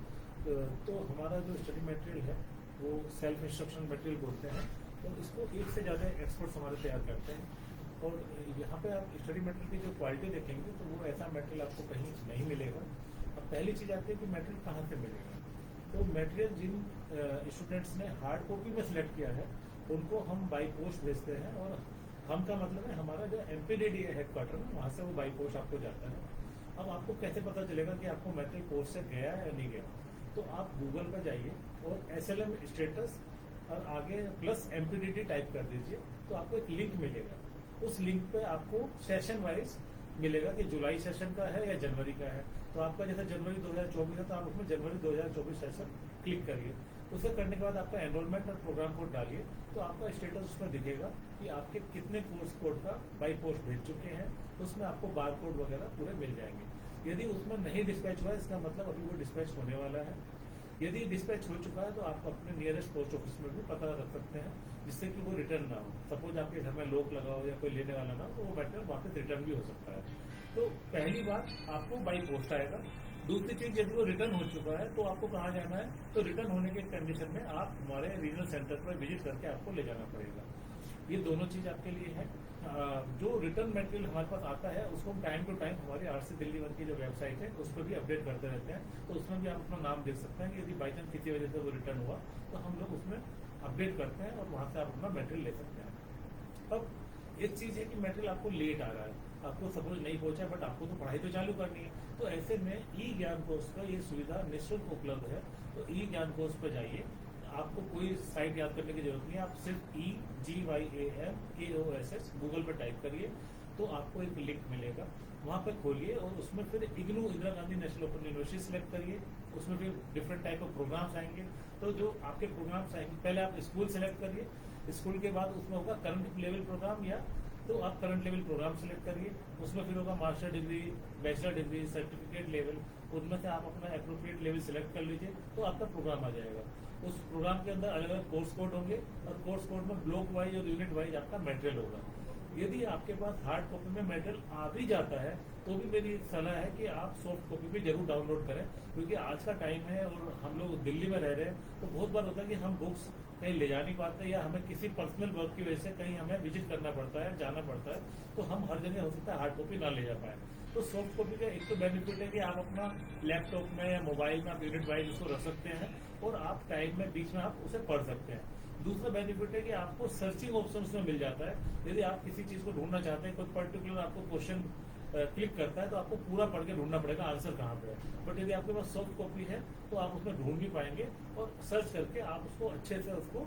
तो हमारा जो स्टडी मटेरियल है वो सेल्फ इंस्ट्रक्शन मटेरियल बोलते हैं, तो इसको एक से ज़्यादा एक्सपर्ट्स हमारे तैयार करते हैं। और यहाँ पे आप स्टडी मटेरियल की जो क्वालिटी देखेंगे तो वो ऐसा मटेरियल आपको कहीं नहीं मिलेगा। अब पहली चीज़ आती है कि मटेरियल कहाँ से मिलेगा। तो मटेरियल जिन स्टूडेंट्स ने हार्ड कॉपी में सिलेक्ट किया है उनको हम बाई पोस्ट भेजते हैं, और हम का मतलब है हमारा जो MPDD हेडक्वार्टर है वहाँ से वो बाई पोस्ट आपको जाता है। अब आपको कैसे पता चलेगा कि आपको मटेरियल पोस्ट से गया है या नहीं गया। तो आप गूगल पर जाइए और SLM स्टेटस और आगे प्लस MPDT टाइप कर दीजिए, तो आपको एक लिंक मिलेगा। उस लिंक पे आपको सेशन वाइज मिलेगा कि जुलाई सेशन का है या जनवरी का है। तो आपका जैसे जनवरी 2024 है तो आप उसमें जनवरी 2024 सेशन क्लिक करिए। उसे करने के बाद आपका एनरोलमेंट और प्रोग्राम कोड डालिए, तो आपका स्टेटस उसमें दिखेगा कि आपके कितने कोर्स कोड का बाई पोस्ट भेज चुके हैं। उसमें आपको बार कोड वगैरह पूरे मिल जाएंगे। यदि उसमें नहीं डिस्पैच हुआ है, इसका मतलब अभी वो डिस्पैच होने वाला है। यदि डिस्पैच हो चुका है तो आप अपने नियरेस्ट पोस्ट ऑफिस में भी पता रख सकते हैं, जिससे कि वो रिटर्न ना हो। सपोज आपके घर में लॉक लगा हो या कोई लेने वाला ना हो, तो वो मटेरियल वापस रिटर्न भी हो सकता है। तो पहली बात आपको बाई पोस्ट आएगा। दूसरी चीज, यदि वो रिटर्न हो चुका है तो आपको कहाँ जाना है, तो रिटर्न होने के कंडीशन में आप हमारे रीजनल सेंटर पर विजिट करके आपको ले जाना पड़ेगा। ये दोनों चीज आपके लिए है। जो रिटर्न मटेरियल हमारे पास आता है उसको हम टाइम टू टाइम हमारी RC दिल्ली वन की जो वेबसाइट है उस पर भी अपडेट करते रहते हैं। तो उसमें भी आप अपना नाम देख सकते हैं कि यदि बाई चांस किसी वजह से वो रिटर्न हुआ तो हम लोग उसमें अपडेट करते हैं और वहां से आप अपना मटेरियल ले सकते हैं। अब एक चीज है कि मटेरियल आपको लेट आ रहा है, आपको सपोज नहीं पहुंचा, बट आपको तो पढ़ाई तो चालू करनी है। तो ऐसे में ई ज्ञान कोर्स का ये सुविधा निःशुल्क उपलब्ध है। तो ई ज्ञान कोर्स पर जाइए, आपको कोई साइट याद करने की जरूरत नहीं है। आप सिर्फ EGYAMKOSS गूगल पर टाइप करिए तो आपको एक लिंक मिलेगा, वहां पर खोलिए और उसमें फिर IGNOU Indira Gandhi national open university select करिए। उसमें फिर डिफरेंट टाइप ऑफ प्रोग्राम्स आएंगे। तो जो आपके प्रोग्राम्स आएंगे, पहले आप स्कूल सेलेक्ट करिए, स्कूल के बाद उसमें होगा करंट लेवल प्रोग्राम, या तो आप करंट लेवल प्रोग्राम सेलेक्ट करिए। उसमें फिर होगा master degree, bachelor degree, certificate level, उनमें से आप अपना एप्रोप्रिएट लेवल सेलेक्ट कर लीजिए तो आपका प्रोग्राम आ जाएगा। उस प्रोग्राम के अंदर अलग अलग कोर्स कोड होंगे और कोर्स कोड में ब्लॉक वाइज और यूनिट वाइज आपका मटेरियल होगा। यदि आपके पास हार्ड कॉपी में मटेरियल आ भी जाता है तो भी मेरी सलाह है कि आप सॉफ्ट कॉपी भी जरूर डाउनलोड करें, क्योंकि आज का टाइम है और हम लोग दिल्ली में रह रहे हैं तो बहुत बार होता है कि हम बुक्स कहीं ले जा नहीं पाते या हमें किसी पर्सनल वर्क की वजह से कहीं हमें विजिट करना पड़ता है, जाना पड़ता है, तो हम हर जगह हो सकता है हार्ड कॉपी ना ले जा पाए। तो सॉफ्ट कॉपी का एक तो बेनिफिट है कि आप अपना लैपटॉप में या मोबाइल में आप यूनिट वाइज उसको रख सकते हैं और आप टाइम में बीच में आप उसे पढ़ सकते हैं। दूसरा बेनिफिट है कि आपको सर्चिंग ऑप्शन में मिल जाता है। यदि आप किसी चीज को ढूंढना चाहते हैं, कोई पर्टिकुलर आपको क्वेश्चन क्लिक करता है तो आपको पूरा पढ़ के ढूंढना पड़ेगा आंसर कहाँ पे है। बट यदि आपके पास सॉफ्ट कॉपी है तो आप उसमें ढूंढ भी पाएंगे और सर्च करके आप उसको अच्छे से उसको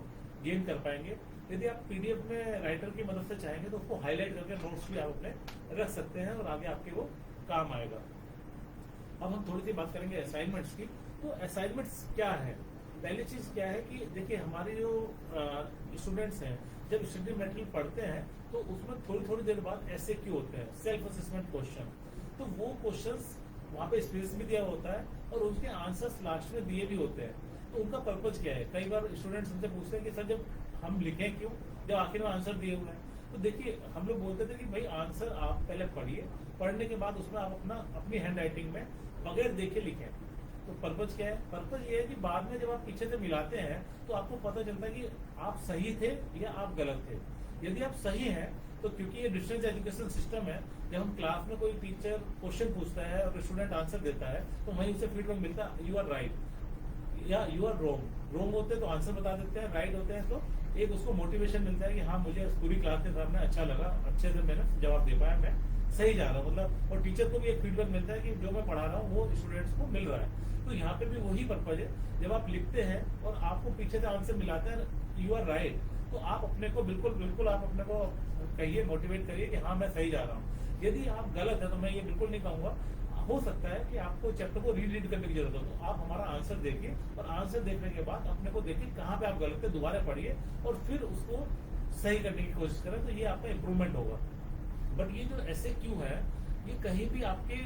गेन कर पाएंगे। यदि आप PDF में राइटर की मदद से चाहेंगे तो उसको हाईलाइट करके नोट्स भी आप अपने रख सकते हैं और आगे आपके वो काम आएगा। अब हम थोड़ी सी बात करेंगे असाइनमेंट्स की। तो असाइनमेंट्स क्या है? पहली चीज क्या है कि देखिए हमारे जो स्टूडेंट्स हैं जब स्टडी मटेरियल पढ़ते हैं तो उसमें थोड़ी थोड़ी देर बाद SAQ होते हैं, सेल्फ असेसमेंट क्वेश्चन। तो वो क्वेश्चंस वहाँ पे स्पेस भी दिया होता है और उसके आंसर्स लास्ट में दिए भी होते हैं। तो उनका पर्पज क्या है? कई बार स्टूडेंट्स हमसे पूछते हैं कि सर जब हम लिखें क्यों जब आखिर में आंसर दिए हुए हैं? तो देखिए हम लोग बोलते थे कि भाई आंसर आप पहले पढ़िए, पढ़ने के बाद उसमें आप अपनी हैंड राइटिंग में बगैर देखे लिखें। तो पर्पज क्या है? पर्पज ये है कि बाद में जब आप पीछे से मिलाते हैं तो आपको पता चलता है कि आप सही थे या आप गलत थे। यदि आप सही हैं तो क्योंकि ये डिस्टेंस एजुकेशन सिस्टम है, जब हम क्लास में कोई टीचर क्वेश्चन पूछता है और स्टूडेंट आंसर देता है तो वहीं उसे फीडबैक मिलता है यू आर राइट या यू आर रॉन्ग। रॉन्ग होते हैं तो आंसर बता देते हैं, राइट होते हैं तो एक उसको मोटिवेशन मिलता है कि हाँ मुझे पूरी क्लास के सामने अच्छा लगा, अच्छे से मैंने जवाब दे पाया, मैं सही जा रहा हूँ। मतलब और टीचर को भी एक फीडबैक मिलता है कि जो मैं पढ़ा रहा हूँ वो स्टूडेंट्स को मिल रहा है। तो यहाँ पे भी वही पर्पज है, जब आप लिखते हैं और आपको पीछे से आंसर मिलाते हैं यू आर राइट, तो आप अपने को बिल्कुल आप अपने को कहिए, मोटिवेट करिए कि हाँ मैं सही जा रहा हूँ। यदि आप गलत है तो मैं ये बिल्कुल नहीं कहूंगा, हो सकता है कि आपको चैप्टर को रीड करने की जरूरत हो, तो आप हमारा आंसर देखिए और आंसर देखने के बाद अपने को देखिए कहाँ पे आप गलत है, दोबारा पढ़िए और फिर उसको सही करने की कोशिश करें, तो ये आपका इम्प्रूवमेंट होगा। बट ये जो SAQ है ये कहीं भी आपके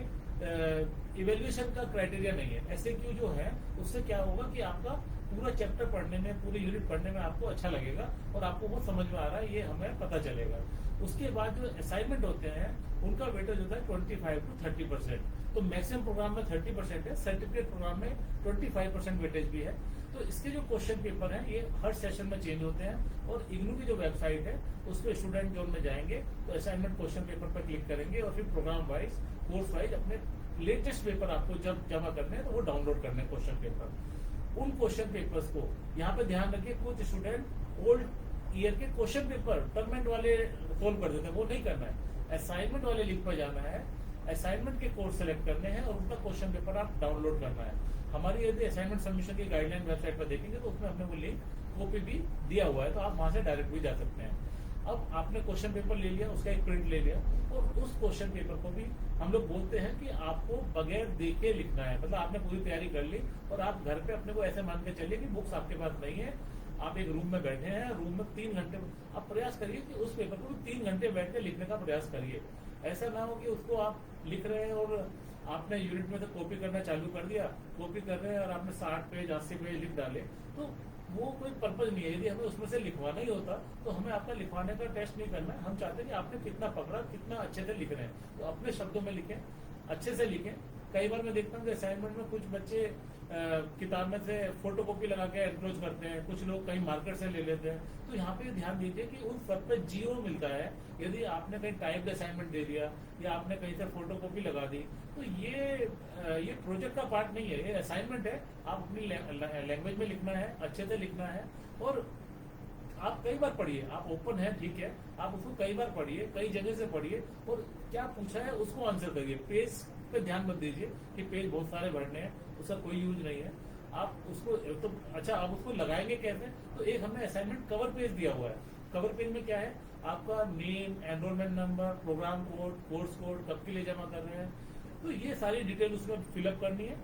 इवेल्युएशन का क्राइटेरिया नहीं है। SAQ जो है उससे क्या होगा कि आपका पूरा चैप्टर पढ़ने में, पूरी यूनिट पढ़ने में आपको अच्छा लगेगा और आपको वो समझ में आ रहा है ये हमें पता चलेगा। उसके बाद जो असाइनमेंट होते हैं उनका वेटेज होता है 25 to 30%। तो मैक्सिमम प्रोग्राम में 30% है, सर्टिफिकेट प्रोग्राम में 25% वेटेज भी है। तो इसके जो क्वेश्चन पेपर हैं ये हर सेशन में चेंज होते हैं और इग्नू की जो वेबसाइट है उस पर स्टूडेंट जोन में जाएंगे तो असाइनमेंट क्वेश्चन पेपर पर क्लिक करेंगे और फिर प्रोग्राम वाइज, कोर्स वाइज अपने लेटेस्ट पेपर आपको जब जमा करने हैं तो वो डाउनलोड करने हैं क्वेश्चन पेपर। उन क्वेश्चन पेपर्स को यहाँ पे ध्यान रखिए, कुछ स्टूडेंट ओल्ड ईयर के क्वेश्चन पेपर टर्मेंट वाले सोल्व कर देते हैं, वो नहीं करना है। असाइनमेंट वाले लिंक पर जाना है, असाइनमेंट के कोर्स सेलेक्ट करने हैं और उनका क्वेश्चन पेपर आप डाउनलोड करना है। हमारी यदि असाइनमेंट सबमिशन की गाइडलाइन वेबसाइट पर देखेंगे तो उसमें हमने वो लिंक कॉपी भी दिया हुआ है, तो आप वहां से डायरेक्ट भी जा सकते हैं। अब आपने क्वेश्चन पेपर ले लिया, उसका एक प्रिंट ले लिया, और उस क्वेश्चन पेपर को भी हम लोग बोलते हैं कि आपको बगैर देखे लिखना है। मतलब आपने पूरी तैयारी कर ली और आप घर पे अपने को ऐसे मान के चलिए कि बुक्स आपके पास नहीं है, आप एक रूम में बैठे हैं, रूम में 3 घंटे आप प्रयास करिए कि उस पेपर को 3 घंटे बैठ के लिखने का प्रयास करिए। ऐसा ना हो कि उसको आप लिख रहे हैं और आपने यूनिट में से कॉपी करना चालू कर दिया, कॉपी कर रहे हैं और आपने 60 पेज 80 पेज लिख डाले, तो वो कोई पर्पज नहीं है। यदि हमें उसमें से लिखवाना ही होता तो हमें आपका लिखवाने का टेस्ट नहीं करना है, हम चाहते हैं कि आपने कितना पकड़ा, कितना अच्छे से लिख रहे हैं, तो अपने शब्दों में लिखें, अच्छे से लिखें। कई बार मैं देखता हूँ कि असाइनमेंट में कुछ बच्चे किताब में से फोटोकॉपी लगा के एनक्रोच करते हैं, कुछ लोग कहीं मार्केट से ले लेते हैं, तो यहाँ पे ध्यान दीजिए कि उन सब पे 0 मिलता है। यदि आपने कहीं टाइप्ड असाइनमेंट दे दिया या आपने कहीं से फोटोकॉपी लगा दी, तो ये प्रोजेक्ट का पार्ट नहीं है, ये असाइनमेंट है। आप अपनी लैंग्वेज में लिखना है, अच्छे से लिखना है, और आप कई बार पढ़िए, आप ओपन है ठीक है, आप उसको कई बार पढ़िए, कई जगह से पढ़िए, और क्या पूछा है उसको आंसर करिए। पेज पे ध्यान मत दीजिए कि पेज बहुत सारे भरने हैं, उसका कोई यूज नहीं है। आप उसको तो अच्छा, आप उसको लगाएंगे कैसे? तो एक हमने असाइनमेंट कवर पेज दिया हुआ है। कवर पेज में क्या है, आपका name, enrolment number, programme code, course code, कब के लिए जमा कर रहे हैं, तो ये सारी डिटेल उसमें फिलअप करनी है।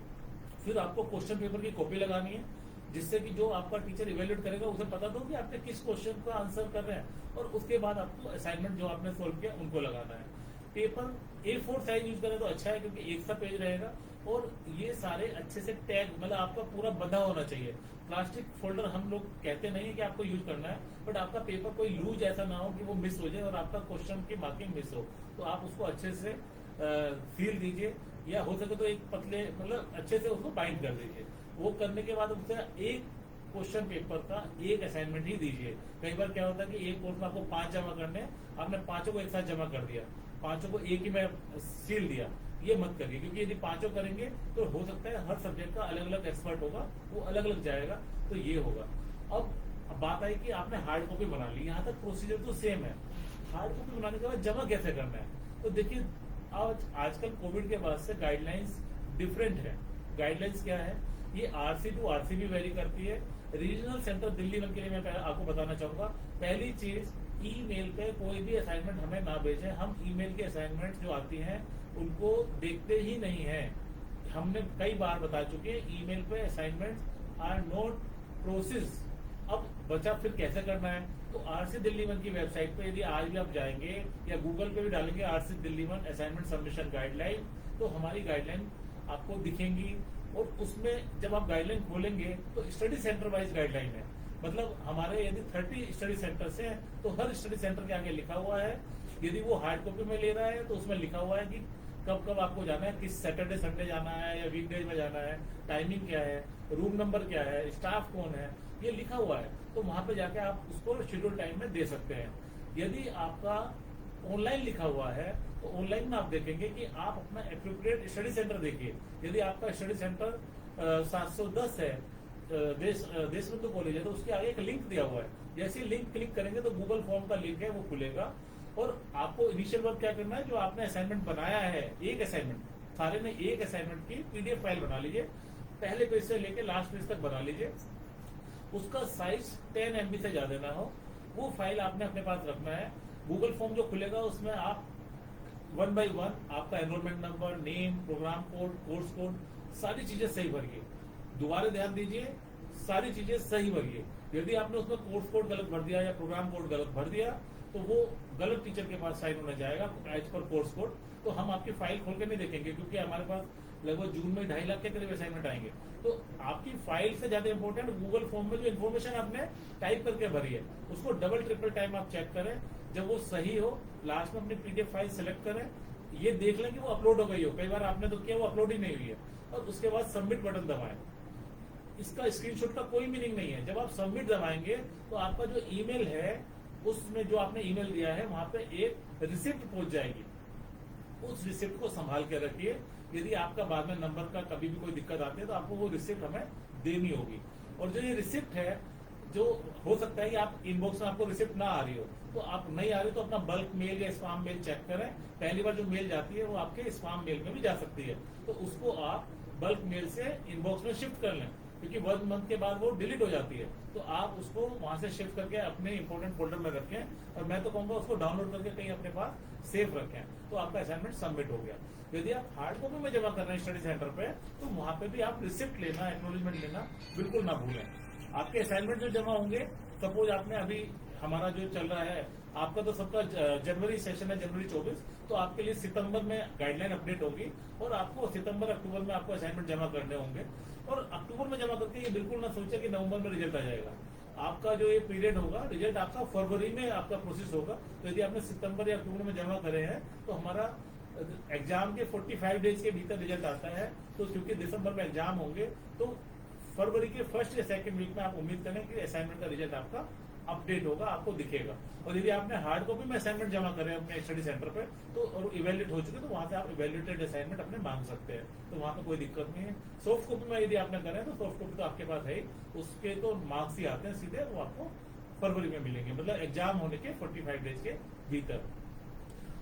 फिर आपको क्वेश्चन पेपर की कॉपी लगानी है, जिससे कि जो आपका टीचर इवेल्युएट करेगा उसे पता तो कि आपने किस क्वेश्चन का आंसर कर रहे हैं, और उसके बाद आपको असाइनमेंट जो आपने सोल्व किया उनको लगाना है। पेपर A4 साइज यूज करें तो अच्छा है, क्योंकि एक सा पेज रहेगा, और ये सारे अच्छे से टैग, मतलब आपका पूरा बंधा होना चाहिए। प्लास्टिक फोल्डर हम लोग कहते नहीं है कि आपको यूज करना है, बट आपका पेपर कोई लूज ऐसा ना हो कि वो मिस हो जाए और आपका क्वेश्चन की मार्किंग मिस हो, तो आप उसको अच्छे से सील दीजिए, या हो सके तो एक पतले, मतलब अच्छे से उसको बाइंड कर दीजिए। वो करने के बाद उससे एक क्वेश्चन पेपर का एक असाइनमेंट ही दीजिए। कई बार क्या होता है कि एक कोर्स में आपको 5 जमा करने हैं, आपने 5 को एक साथ जमा कर दिया, 5 को एक ही में सील दिया, ये मत करिए, क्योंकि यदि 5 करेंगे तो हो सकता है हर सब्जेक्ट का अलग अलग एक्सपर्ट होगा, वो अलग अलग जाएगा, तो ये होगा। अब बात आई कि आपने हार्ड कॉपी बना ली, यहाँ तक प्रोसीजर तो सेम है। हार्ड कॉपी बनाने के बाद जमा कैसे करना है, तो देखिए आजकल कोविड के बाद से गाइडलाइंस डिफरेंट है। गाइडलाइंस क्या है, ये RC टू RC भी वेरी करती है। रीजनल सेंटर दिल्ली वन के लिए मैं आपको बताना चाहूंगा, पहली चीज, ईमेल पे कोई भी असाइनमेंट हमें ना भेजें। हम ईमेल के असाइनमेंट जो आती हैं उनको देखते ही नहीं है। हमने कई बार बता चुके हैं, ईमेल पे असाइनमेंट आर नॉट प्रोसेस। अब बचा फिर कैसे करना है, तो RC दिल्ली वन की वेबसाइट पे यदि आज भी आप जाएंगे या गूगल पे भी डालेंगे RC Delhi one assignment submission guideline, तो हमारी गाइडलाइन आपको दिखेंगी। और उसमें जब आप गाइडलाइन खोलेंगे तो स्टडी सेंटर वाइज गाइडलाइन है। मतलब हमारे यदि 30 स्टडी सेंटर्स हैं तो हर स्टडी सेंटर के आगे लिखा हुआ है। यदि वो हार्ड कॉपी में ले रहा है तो उसमें लिखा हुआ है कि कब कब आपको जाना है, किस सैटरडे संडे जाना है या वीकडेज में जाना है, टाइमिंग क्या है, रूम नंबर क्या है, स्टाफ कौन है, ये लिखा हुआ है। तो वहां पे जाके आप उसको शेड्यूल टाइम में दे सकते हैं। यदि आपका ऑनलाइन लिखा हुआ है तो ऑनलाइन में आप देखेंगे कि आप अपना एप्रोप्रिएट स्टडी सेंटर देखिए। यदि आपका स्टडी सेंटर 710 है, देशबंधु कॉलेज है, तो उसके आगे एक लिंक दिया हुआ है। जैसे लिंक क्लिक करेंगे तो गूगल फॉर्म का लिंक है वो खुलेगा, और आपको इनिशियल वर्क क्या करना है, जो आपने असाइनमेंट बनाया है, एक असाइनमेंट, सारे में एक असाइनमेंट की PDF फाइल बना लीजिए, पहले पेज से लेकर लास्ट पेज तक बना लीजिए। उसका साइज 10 MB से ज्यादा ना हो, वो फाइल आपने अपने पास रखना है। गूगल फॉर्म जो खुलेगा उसमें आप 1 by 1 आपका enrolment number, name, programme code, course code, सारी चीजें सही भरिए। दोबारा ध्यान दीजिए, सारी चीजें सही भरिए। यदि आपने उसमें कोर्स कोड गलत भर दिया या प्रोग्राम कोड गलत भर दिया तो वो गलत टीचर के पास साइन होने जाएगा एज पर कोर्स कोड। तो हम आपकी फाइल खोल के नहीं देखेंगे, क्योंकि हमारे पास लगभग जून में 2.5 लाख के करीब असाइनमेंट आएंगे। तो आपकी फाइल से ज्यादा इंपॉर्टेंट गूगल फॉर्म में जो इन्फॉर्मेशन आपने टाइप करके भरी है उसको डबल ट्रिपल टाइम आप चेक करें। जब वो सही हो, लास्ट में अपनी PDF फाइल सेलेक्ट करें, ये देख लें कि वो अपलोड हो गई हो। कई बार आपने तो किया वो अपलोड ही नहीं हुई है, और उसके बाद सबमिट बटन दबाएं। इसका स्क्रीनशॉट का कोई मीनिंग नहीं है। जब आप सबमिट दबाएंगे तो आपका जो ईमेल है उसमें जो आपने ईमेल दिया है वहां पे एक रिसिप्ट पहुंच जाएगी। उस रिसिप्ट को संभाल के रखिए। यदि आपका बाद में नंबर का कभी भी कोई दिक्कत आती है तो आपको वो रिसिप्ट हमें देनी होगी। और जो ये रिसिप्ट है, जो हो सकता है कि आप इनबॉक्स में आपको रिसिप्ट ना आ रही हो, तो आप नहीं आ रही तो अपना बल्क मेल या स्पैम मेल चेक करें। पहली बार जो मेल जाती है वो आपके स्पैम मेल में भी जा सकती है, तो उसको आप बल्क मेल से इनबॉक्स में शिफ्ट कर लें, क्योंकि 1 मंथ के बाद वो डिलीट हो जाती है। तो आप उसको वहां से शिफ्ट करके अपने इंपॉर्टेंट फोल्डर में रखें, और मैं तो कहूंगा उसको डाउनलोड करके कहीं अपने पास सेव रखें, तो आपका असाइनमेंट सबमिट हो गया। यदि आप हार्ड कॉपी में जमा कर रहे हैं स्टडी सेंटर पे, तो वहां पे भी आप रिसिप्ट लेना, एक्नॉलेजमेंट लेना बिल्कुल ना भूलें। आपके असाइनमेंट जो जमा होंगे, सपोज आपने अभी हमारा जो चल रहा है, आपका तो सबका जनवरी सेशन है, जनवरी 24, तो आपके लिए सितंबर में गाइडलाइन अपडेट होगी, और आपको सितंबर अक्टूबर में आपको असाइनमेंट जमा करने होंगे। और अक्टूबर में जमा करके ये बिल्कुल ना सोचे कि नवंबर में रिजल्ट आ जाएगा। आपका जो ये पीरियड होगा, रिजल्ट आपका फरवरी में आपका प्रोसेस होगा। तो यदि आपने सितंबर या अक्टूबर में जमा करे हैं, तो हमारा एग्जाम के 45 डेज के भीतर रिजल्ट आता है। तो क्योंकि दिसंबर में एग्जाम होंगे, तो फरवरी के फर्स्ट या सेकंड वीक में आप उम्मीद करें कि असाइनमेंट का रिजल्ट आपका अपडेट होगा, आपको दिखेगा। और यदि आपने हार्ड कॉपी में असाइनमेंट जमा करें अपने स्टडी सेंटर पे, तो और इवेल्युएट हो चुके, तो वहां से आप इवेल्युएटेड असाइनमेंट अपने मांग सकते हैं, तो वहां पे कोई दिक्कत नहीं है। सॉफ्ट कॉपी में यदि आपने करें, तो सॉफ्ट कॉपी तो आपके पास है ही, उसके तो मार्क्स ही आते हैं सीधे, वो आपको फरवरी में मिलेंगे, मतलब एग्जाम होने के 45 डेज के भीतर।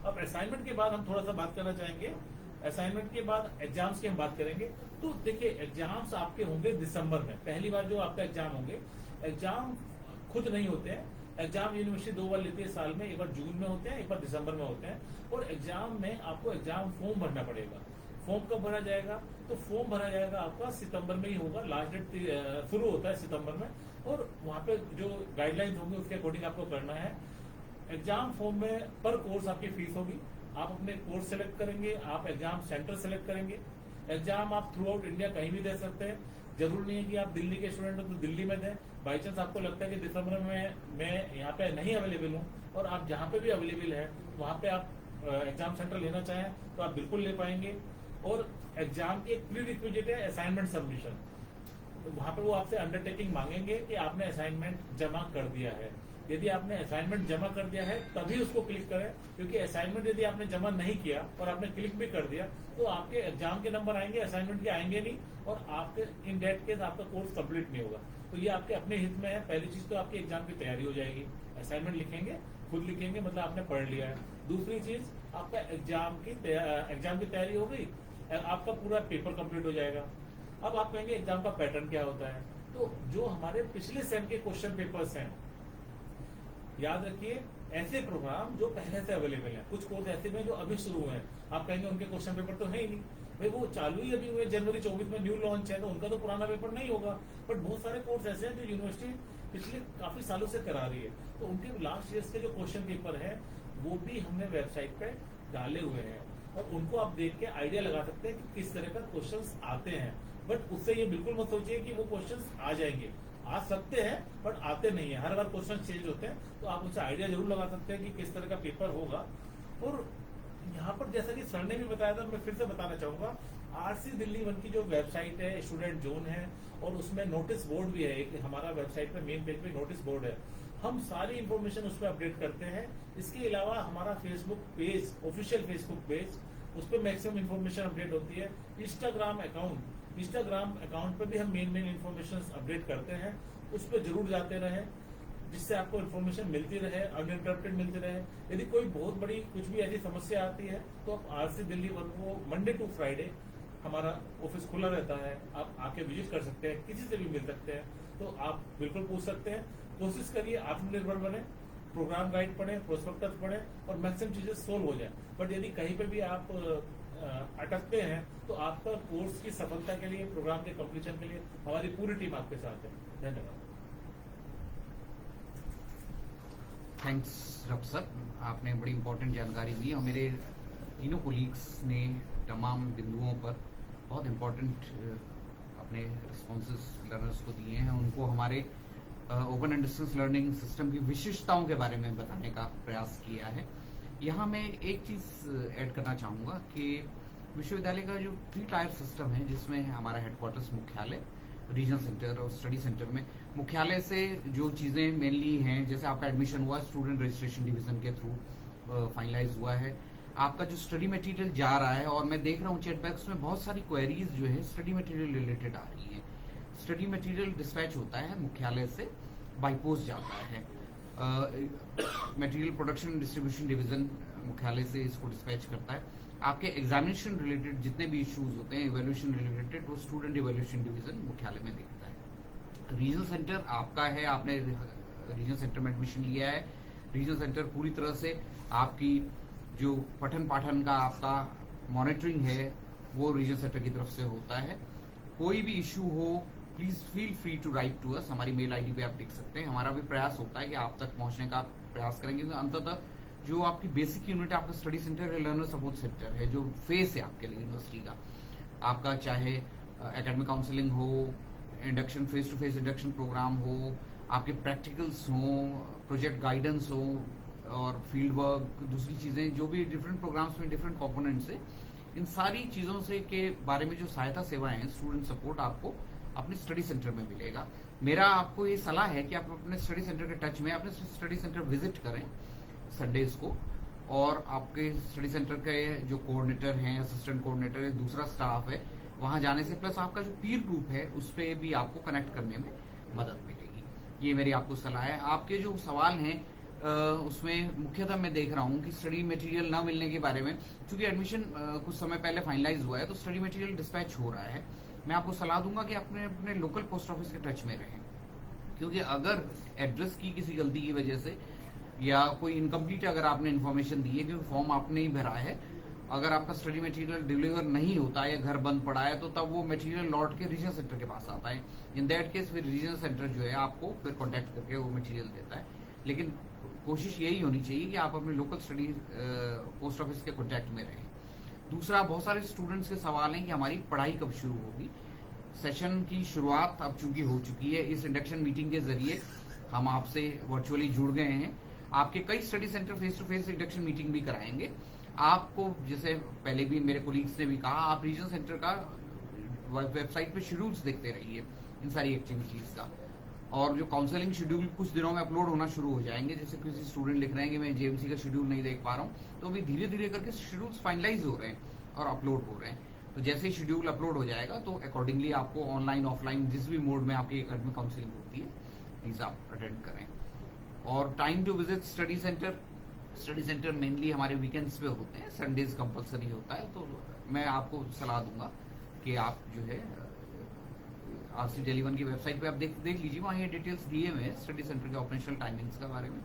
अब असाइनमेंट के बाद हम थोड़ा सा बात करना चाहेंगे, असाइनमेंट के बाद एग्जाम्स की हम बात करेंगे। तो देखिए, एग्जाम्स आपके होंगे दिसंबर में, पहली बार जो आपका एग्जाम होंगे। एग्जाम खुद नहीं होते हैं, एग्जाम यूनिवर्सिटी 2 बार लेती है साल में, एक बार जून में होते हैं, एक बार दिसंबर में होते हैं। और एग्जाम में आपको एग्जाम फॉर्म भरना पड़ेगा। फॉर्म कब भरा जाएगा? तो फॉर्म भरा जाएगा आपका सितंबर में ही होगा, लास्ट डेट शुरू होता है सितंबर में, और वहां पे जो गाइडलाइंस होंगे उसके अकॉर्डिंग आपको करना है। एग्जाम फॉर्म में पर कोर्स आपकी फीस होगी, आप अपने कोर्स सेलेक्ट करेंगे, आप एग्जाम सेंटर सेलेक्ट करेंगे। एग्जाम आप थ्रू आउट इंडिया कहीं भी दे सकते हैं, जरूर नहीं है कि आप दिल्ली के स्टूडेंट हो तो दिल्ली में दें। बाई चांस आपको लगता है कि दिसंबर में मैं यहाँ पे नहीं अवेलेबल हूँ, और आप जहाँ पे भी अवेलेबल है वहाँ पे आप एग्जाम सेंटर लेना चाहें तो आप बिल्कुल ले पाएंगे। और एग्जाम की एक प्री रिक्विजिट है असाइनमेंट सबमिशन, वहां पे वो आपसे अंडरटेकिंग मांगेंगे कि आपने असाइनमेंट जमा कर दिया है। यदि आपने असाइनमेंट जमा कर दिया है तभी उसको क्लिक करें, क्योंकि असाइनमेंट यदि आपने जमा नहीं किया और आपने क्लिक भी कर दिया, तो आपके एग्जाम के नंबर आएंगे, असाइनमेंट के आएंगे नहीं, और आपके इन डेट केस आपका कोर्स कंप्लीट नहीं होगा। तो ये आपके अपने हित में है। पहली चीज तो आपकी एग्जाम की तैयारी हो जाएगी, असाइनमेंट लिखेंगे, खुद लिखेंगे, मतलब आपने पढ़ लिया है। दूसरी चीज, आपका एग्जाम की तैयारी हो गई, आपका पूरा पेपर कंप्लीट हो जाएगा। अब आप कहेंगे एग्जाम का पैटर्न क्या होता है? तो जो हमारे पिछले सेम के क्वेश्चन पेपर्स हैं, याद रखिए, ऐसे प्रोग्राम जो पहले से अवेलेबल हैं, कुछ कोर्स ऐसे में जो अभी शुरू हुए हैं, आप कहेंगे उनके क्वेश्चन पेपर तो है ही नहीं, भाई वो चालू ही अभी हुए, जनवरी 24 में न्यू लॉन्च है, तो उनका तो पुराना पेपर नहीं होगा। बट बहुत सारे कोर्स ऐसे हैं जो यूनिवर्सिटी पिछले काफी सालों से करा रही है, तो उनके लास्ट ईयर्स के जो क्वेश्चन पेपर है वो भी हमने वेबसाइट पे डाले हुए हैं, और उनको आप देख के आइडिया लगा सकते हैं कि किस तरह का क्वेश्चंस आते हैं। बट उससे ये बिल्कुल मत सोचिए कि वो क्वेश्चंस आ जाएंगे, आ सकते हैं बट आते नहीं है, हर बार क्वेश्चन चेंज होते हैं, तो आप उनसे आइडिया जरूर लगा सकते हैं कि किस तरह का पेपर होगा। और यहाँ पर जैसा कि सर ने भी बताया था, मैं फिर से बताना चाहूंगा, आरसी दिल्ली 1 की जो वेबसाइट है, स्टूडेंट जोन है, और उसमें नोटिस बोर्ड भी है, एक हमारा वेबसाइट पे मेन पेज पे नोटिस बोर्ड है, हम सारी इंफॉर्मेशन उस पर अपडेट करते हैं। इसके अलावा हमारा Facebook page, official Facebook page, उस पर मैक्सिमम इंफॉर्मेशन अपडेट होती है। इंस्टाग्राम अकाउंट पे भी हम मेन इंफॉर्मेशन अपडेट करते हैं, उस पर जरूर जाते रहे, जिससे आपको इन्फॉर्मेशन मिलती रहे, अनइंटरप्टेड मिलती रहे। यदि कोई बहुत बड़ी कुछ भी ऐसी समस्या आती है, तो आप आरसी दिल्ली 1 को मंडे टू फ्राइडे हमारा ऑफिस खुला रहता है, आप आके विजिट कर सकते हैं, किसी से भी मिल सकते हैं, तो आप बिल्कुल पूछ सकते हैं। कोशिश करिए आत्मनिर्भर बने, प्रोग्राम गाइड पढ़े, प्रोस्पेक्टस पढ़े, और मैक्सिमम चीजें सोल्व हो जाए। बट यदि कहीं पे भी आप अटकते हैं, तो आपका कोर्स की सफलता के लिए, प्रोग्राम के कंप्लीशन के लिए हमारी पूरी टीम आपके साथ है। धन्यवाद। थैंक्स डॉक्टर सर, आपने बड़ी इंपॉर्टेंट जानकारी दी, और मेरे तीनों कोलीग्स ने तमाम बिंदुओं पर बहुत इंपॉर्टेंट अपने रिस्पॉन्सेस लर्नर्स को दिए हैं। उनको हमारे open and distance learning system की विशिष्टताओं के बारे में बताने का प्रयास किया है। यहाँ मैं एक चीज ऐड करना चाहूँगा कि विश्वविद्यालय का जो 3 टायर सिस्टम है, जिसमें हमारा हेडक्वार्टर्स मुख्यालय, रीजनल सेंटर और स्टडी सेंटर में मुख्यालय से जो चीज़ें मेनली हैं, जैसे आपका एडमिशन हुआ स्टूडेंट रजिस्ट्रेशन डिवीजन के थ्रू फाइनलाइज हुआ है, आपका जो स्टडी मटेरियल जा रहा है, और मैं देख रहा हूँ चैट बॉक्स में बहुत सारी क्वेरीज जो है स्टडी मटेरियल रिलेटेड आ रही हैं। स्टडी मटेरियल डिस्पैच होता है मुख्यालय से, बाई पोस्ट जाता है, मटेरियल प्रोडक्शन डिस्ट्रीब्यूशन डिवीजन मुख्यालय से इसको डिस्पैच करता है। आपके एग्जामिनेशन रिलेटेड जितने भी इश्यूज होते हैं इवैल्यूएशन रिलेटेड, वो स्टूडेंट इवैल्यूएशन डिवीजन मुख्यालय में देखता है। रीजनल सेंटर आपका है, आपने रीजनल सेंटर में एडमिशन लिया है। रीजनल सेंटर पूरी तरह से आपकी जो पठन पाठन का आपका मॉनिटरिंग है वो रीजनल सेंटर की तरफ से होता है। कोई भी इश्यू हो please feel free to write to us, हमारी मेल आईडी पे आप लिख सकते हैं। हमारा भी प्रयास होता है कि आप तक पहुंचने का प्रयास करेंगे। अंततः जो आपकी बेसिक यूनिट आपका स्टडी सेंटर है, लर्नर सपोर्ट सेंटर है, जो फेस है आपके लिए यूनिवर्सिटी का, आपका चाहे एकेडमिक काउंसलिंग हो, induction face to face induction programme हो, आपके प्रैक्टिकल्स हो, प्रोजेक्ट गाइडेंस हो और फील्ड वर्क, दूसरी चीजें जो भी डिफरेंट प्रोग्राम्स में डिफरेंट कंपोनेंट्स है, इन सारी चीजों से के बारे में जो सहायता सेवाएं हैं, स्टूडेंट सपोर्ट आपको अपने स्टडी सेंटर में मिलेगा। मेरा आपको ये सलाह है कि आप अपने स्टडी सेंटर के टच में, अपने स्टडी सेंटर विजिट करें संडेज को, और आपके स्टडी सेंटर के जो कोऑर्डिनेटर हैं, असिस्टेंट कोऑर्डिनेटर है, दूसरा स्टाफ है, वहां जाने से प्लस आपका जो पीर ग्रुप है उस पर भी आपको कनेक्ट करने में मदद मिलेगी। ये मेरी आपको सलाह है। आपके जो सवाल हैं उसमें मुख्यतः मैं देख रहा हूँ कि स्टडी मटेरियल न मिलने के बारे में, क्योंकि एडमिशन कुछ समय पहले फाइनलाइज हुआ है तो स्टडी मटेरियल डिस्पैच हो रहा है। मैं आपको सलाह दूंगा कि अपने अपने लोकल पोस्ट ऑफिस के टच में रहें, क्योंकि अगर एड्रेस की किसी गलती की वजह से या कोई इनकम्प्लीट अगर आपने इन्फॉर्मेशन दी है, क्योंकि फॉर्म आपने ही भरा है, अगर आपका स्टडी मटेरियल डिलीवर नहीं होता है या घर बंद पड़ा है तो तब वो मटेरियल लौट के रीजनल सेंटर के पास आता है। इन दैट केस फिर रीजनल सेंटर जो है आपको फिर कॉन्टेक्ट करके वो मटेरियल देता है। लेकिन कोशिश यही होनी चाहिए कि आप अपने लोकल स्टडी पोस्ट ऑफिस के कॉन्टेक्ट में रहें। दूसरा, बहुत सारे स्टूडेंट्स के सवाल हैं कि हमारी पढ़ाई कब शुरू होगी। सेशन की शुरुआत अब चूंकि हो चुकी है, इस इंडक्शन मीटिंग के जरिए हम आपसे वर्चुअली जुड़ गए हैं। आपके कई study centre face to face induction meeting भी कराएंगे। आपको जैसे पहले भी मेरे कोलीग्स ने भी कहा, आप रीजनल सेंटर का वेबसाइट पे शेड्यूल्स देखते रहिए इन सारी एक्टिविटीज का, और जो काउंसलिंग शेड्यूल कुछ दिनों में अपलोड होना शुरू हो जाएंगे। जैसे किसी स्टूडेंट लिख रहे हैं कि मैं जेएमसी का शेड्यूल नहीं देख पा रहा हूँ, तो अभी धीरे धीरे करके शेड्यूल्स फाइनलाइज हो रहे हैं और अपलोड हो रहे हैं। तो जैसे ही शेड्यूल अपलोड हो जाएगा तो अकॉर्डिंगली आपको ऑनलाइन ऑफलाइन जिस भी मोड में आपकी एकेडमिक काउंसलिंग होती है प्लीज आप अटेंड करें। और time to visit study centre mainly हमारे वीकेंड्स पे होते हैं, संडेज कंपलसरी होता है। तो मैं आपको सलाह दूंगा कि आप जो है RC Delhi1 की वेबसाइट पे आप देख लीजिए, वहाँ ये डिटेल्स दिए हुए हैं स्टडी सेंटर के ऑपरेशनल टाइमिंग्स के बारे में,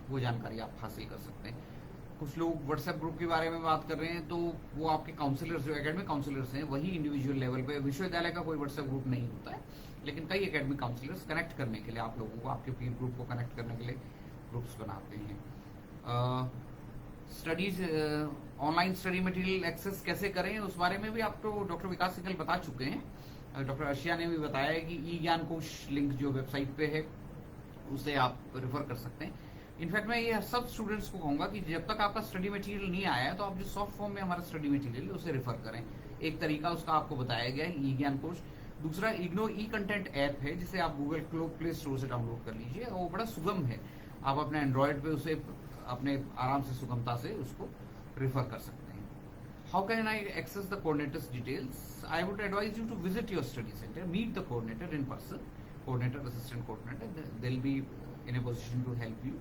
वो जानकारी आप हासिल कर सकते हैं। कुछ लोग व्हाट्सएप ग्रुप के बारे में बात कर रहे हैं, तो वो आपके काउंसलर्स जो एकेडमिक काउंसलर्स हैं वही इंडिविजुअल लेवल पे, विश्वविद्यालय का कोई व्हाट्सएप ग्रुप नहीं होता है, लेकिन कई एकेडमिक काउंसलर्स कनेक्ट करने के लिए आप लोगों को, आपके पीर ग्रुप को कनेक्ट करने के लिए ग्रुप्स बनाते हैं। Studies online study material access कैसे करें उस बारे में भी आपको डॉक्टर विकास सिंघल बता चुके हैं। डॉक्टर अर्शिया ने भी बताया है कि ई ज्ञान कोश लिंक जो वेबसाइट पे है उसे आप रेफर कर सकते हैं। इनफैक्ट मैं ये सब स्टूडेंट्स को कहूंगा कि जब तक आपका स्टडी मटेरियल नहीं आया है तो आप जो सॉफ्ट फॉर्म में हमारा स्टडी मटेरियल है उसे रेफर करें। एक तरीका उसका आपको बताया गया है ई ज्ञान कोश। दूसरा, इग्नो ई कंटेंट ऐप है जिसे आप गूगल प्ले स्टोर से डाउनलोड कर लीजिए, और वो बड़ा सुगम है। आप अपने एंड्रॉयड पे उसे अपने आराम से सुगमता से उसको रेफर कर सकते हैं। How can I access the coordinator's details? I would advise you to visit your study center, meet the coordinator in person, coordinator, assistant coordinator. They'll be in a position to help you.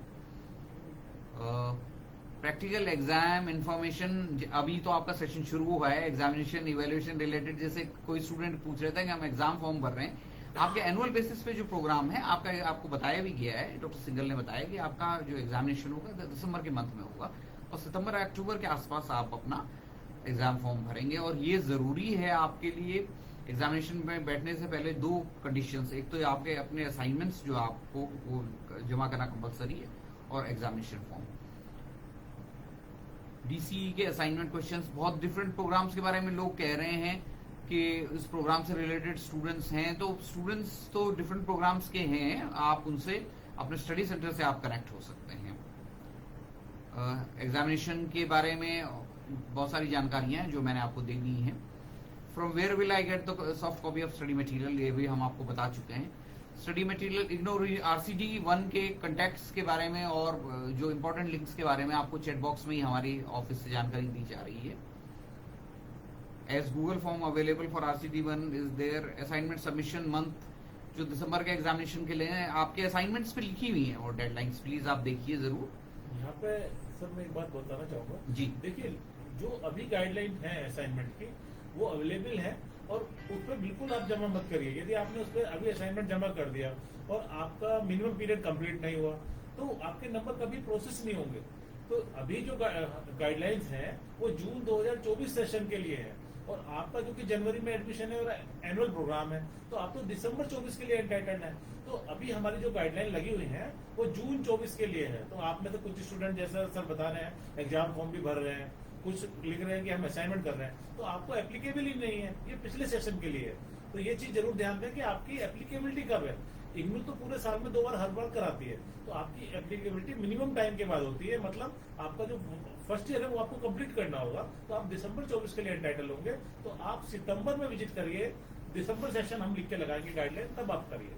Practical exam information, अभी तो आपका सेशन शुरू हुआ है। एग्जामिनेशन इवेल्युएशन रिलेटेड जैसे कोई स्टूडेंट पूछ रहे थे कि हम एग्जाम फॉर्म भर रहे हैं, आपके एनुअल बेसिस पे जो प्रोग्राम है आपको बताया भी गया है, डॉक्टर सिंघल ने बताया कि आपका जो एग्जामिनेशन होगा दिसंबर के मंथ में होगा और सितंबर अक्टूबर के आसपास आप अपना एग्जाम फॉर्म भरेंगे। और ये जरूरी है आपके लिए, एग्जामिनेशन में बैठने से पहले दो कंडीशंस, एक तो आपके अपने असाइनमेंट्स जो आपको वो जमा करना कंपलसरी है, और एग्जामिनेशन फॉर्म। DCE के असाइनमेंट क्वेश्चंस, बहुत डिफरेंट प्रोग्राम्स के बारे में लोग कह रहे हैं कि इस प्रोग्राम से रिलेटेड स्टूडेंट्स हैं, तो स्टूडेंट्स तो डिफरेंट प्रोग्राम्स के हैं, आप उनसे अपने स्टडी सेंटर से आप कनेक्ट हो सकते हैं। एग्जामिनेशन के बारे में बहुत सारी जानकारियां हैं जो मैंने आपको दे दी हैं। From where will I get the soft copy of study material, ये भी हम आपको बता चुके हैं। स्टडी मटेरियल इग्नोर RCD1 के कंटेक्ट्स के बारे में और जो इंपॉर्टेंट लिंक्स के बारे में आपको चैट बॉक्स में ही हमारी ऑफिस से जानकारी दी जा रही है। As Google form available for RCD1 is there. Assignment submission month जो दिसंबर के एग्जामिनेशन के लिए हैं, आपके असाइनमेंट्स पे लिखी हुई हैं और डेडलाइंस, प्लीज आप देखिए जरूर। यहाँ पे सर मैं एक बात बताना चाहूंगा। जी। देखिए, जो अभी गाइडलाइन है असाइनमेंट की वो अवेलेबल है और उस पर बिल्कुल आप जमा मत करिए। यदि आपने उस पर अभी असाइनमेंट जमा कर दिया और आपका मिनिमम पीरियड कंप्लीट नहीं हुआ तो आपके नंबर कभी प्रोसेस नहीं होंगे। तो अभी जो गाइडलाइंस हैं वो जून 2024 सेशन के लिए है और आपका जो कि जनवरी में एडमिशन है और एनुअल प्रोग्राम है तो आप तो दिसंबर 24 के लिए एंटाइटल्ड है। तो अभी हमारी जो गाइडलाइन लगी हुई है वो जून 24 के लिए है। तो आप में से कुछ स्टूडेंट जैसा सर बता रहे हैं एग्जाम फॉर्म भी भर रहे हैं, कुछ लिख रहे हैं कि हम असाइनमेंट कर रहे हैं, तो आपको एप्लीकेबल ही नहीं है, ये पिछले सेशन के लिए है। तो ये चीज जरूर ध्यान दें कि आपकी एप्लीकेबिलिटी कब है। इग्नू तो पूरे साल में 2 बार हर बार कराती है, तो आपकी एप्लीकेबिलिटी मिनिमम टाइम के बाद होती है। मतलब आपका जो फर्स्ट ईयर है वो आपको कंप्लीट करना होगा, तो आप दिसंबर 24 के लिए एंटाइटल होंगे। तो आप सितंबर में विजिट करिए, दिसंबर सेशन हम लिख के लगाएंगे गाइडलाइन, तब आप करिए।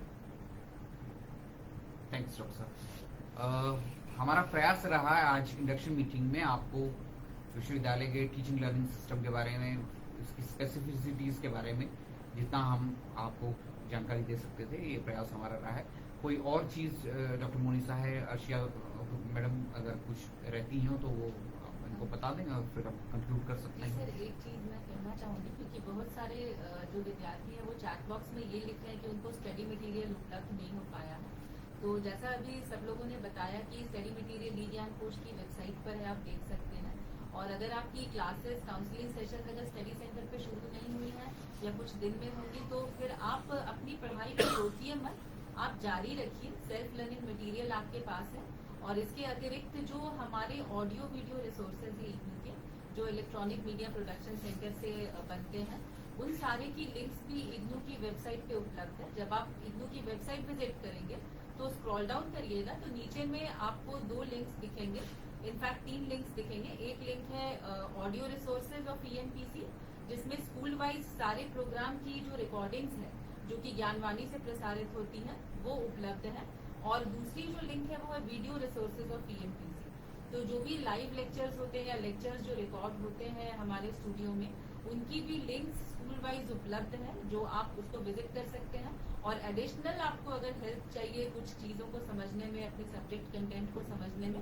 थैंक्स डॉक्टर साहब। हमारा प्रयास रहा है आज इंडक्शन मीटिंग में आपको विश्वविद्यालय के टीचिंग लर्निंग सिस्टम के बारे में, इसकी स्पेसिफिसिटीज के बारे में जितना हम आपको जानकारी दे सकते थे, ये प्रयास हमारा रहा है। कोई और चीज डॉक्टर मोनिसा है, अर्शिया मैडम अगर कुछ रहती हो तो वो इनको बता दें और फिर हम कंक्लूड कर सकते हैं। सर एक चीज मैं कहना चाहूंगी, क्योंकि बहुत सारे जो विद्यार्थी हैं वो चैट बॉक्स में ये लिख रहे हैं कि उनको स्टडी मटेरियल उपलब्ध नहीं हो पाया है। तो जैसा अभी सब लोगों ने बताया कि स्टडी मटेरियल ई ज्ञान कोश की वेबसाइट पर है, आप देख सकते हैं। और अगर आपकी क्लासेस काउंसलिंग सेशन अगर स्टडी सेंटर पे शुरू नहीं हुई है या कुछ दिन में होंगी तो फिर आप अपनी पढ़ाई को रोकिए मत, आप जारी रखिए। सेल्फ लर्निंग मटेरियल आपके पास है और इसके अतिरिक्त जो हमारे ऑडियो वीडियो रिसोर्सेज हैं इग्नू के, जो इलेक्ट्रॉनिक मीडिया प्रोडक्शन सेंटर से बनते हैं, उन सारे की लिंक्स भी इग्नू की वेबसाइट पे उपलब्ध है। जब आप इग्नू की वेबसाइट विजिट करेंगे तो स्क्रॉल डाउन करिएगा तो नीचे में आपको 2 लिंक्स दिखेंगे, इनफैक्ट 3 लिंक्स दिखेंगे। एक लिंक है ऑडियो रिसोर्सेज ऑफ ईएमपीसी, जिसमें स्कूल वाइज सारे प्रोग्राम की जो रिकॉर्डिंग्स है जो कि ज्ञानवाणी से प्रसारित होती हैं वो उपलब्ध है। और दूसरी जो लिंक है वो है वीडियो रिसोर्सेज ऑफ ईएमपीसी। तो जो भी लाइव लेक्चर्स होते हैं या लेक्चर्स जो रिकॉर्ड होते हैं हमारे स्टूडियो में, उनकी भी लिंक्स स्कूल वाइज उपलब्ध है जो आप उसको विजिट कर सकते हैं। और एडिशनल आपको अगर हेल्प चाहिए कुछ चीजों को समझने में, अपने सब्जेक्ट कंटेंट को समझने में,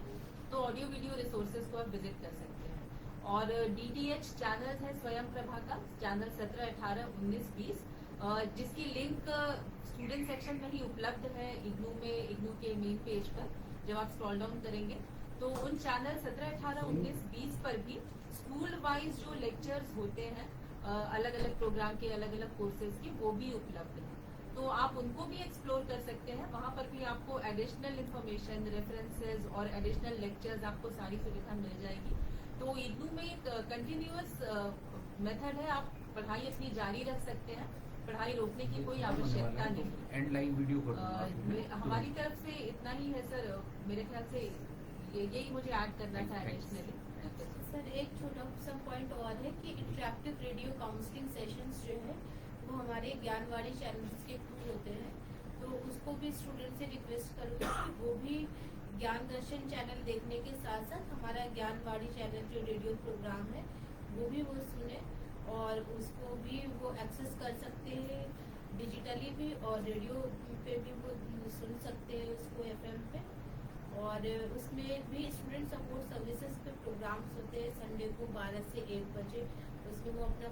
तो ऑडियो वीडियो रिसोर्सेज को आप विजिट कर सकते हैं। और डीटीएच चैनल है स्वयं प्रभा का, चैनल 17, 18, 19, 20, जिसकी लिंक स्टूडेंट सेक्शन में ही उपलब्ध है इग्नू में, इग्नू के मेन पेज पर। जब आप स्क्रॉल डाउन करेंगे तो उन चैनल 17, 18, 19, 20 पर भी स्कूल वाइज जो लेक्चर्स होते हैं अलग अलग प्रोग्राम के, अलग अलग कोर्सेज के, वो भी उपलब्ध है। तो आप उनको भी एक्सप्लोर कर सकते हैं। वहाँ पर भी आपको एडिशनल इन्फॉर्मेशन, रेफरेंसेस और एडिशनल लेक्चर्स, आपको सारी सुविधा मिल जाएगी। तो इग्नू में एक कंटिन्यूअस मेथड है, आप पढ़ाई अपनी जारी रख सकते हैं, पढ़ाई रोकने की कोई आवश्यकता नहीं। एंड लाइव वीडियो कर दूंगा। हमारी तरफ से इतना ही है सर, मेरे ख्याल से यही मुझे ऐड करना था एडिशनली। सर एक छोटा सा पॉइंट और है कि इंटरैक्टिव रेडियो काउंसलिंग सेशंस जो है वो हमारे ज्ञानवाणी चैनल्स के थ्रू होते हैं। तो उसको भी स्टूडेंट से रिक्वेस्ट करूँगी कि वो भी ज्ञान दर्शन चैनल देखने के साथ साथ हमारा ज्ञानवाणी चैनल जो रेडियो प्रोग्राम है वो भी वो सुने और उसको भी वो एक्सेस कर सकते हैं डिजिटली भी, और रेडियो पे भी वो सुन सकते हैं उसको एफएम पे। और उसमें भी स्टूडेंट सपोर्ट सर्विसेज पे प्रोग्राम्स होते हैं संडे को 12 से 1 बजे। उसमें वो अपना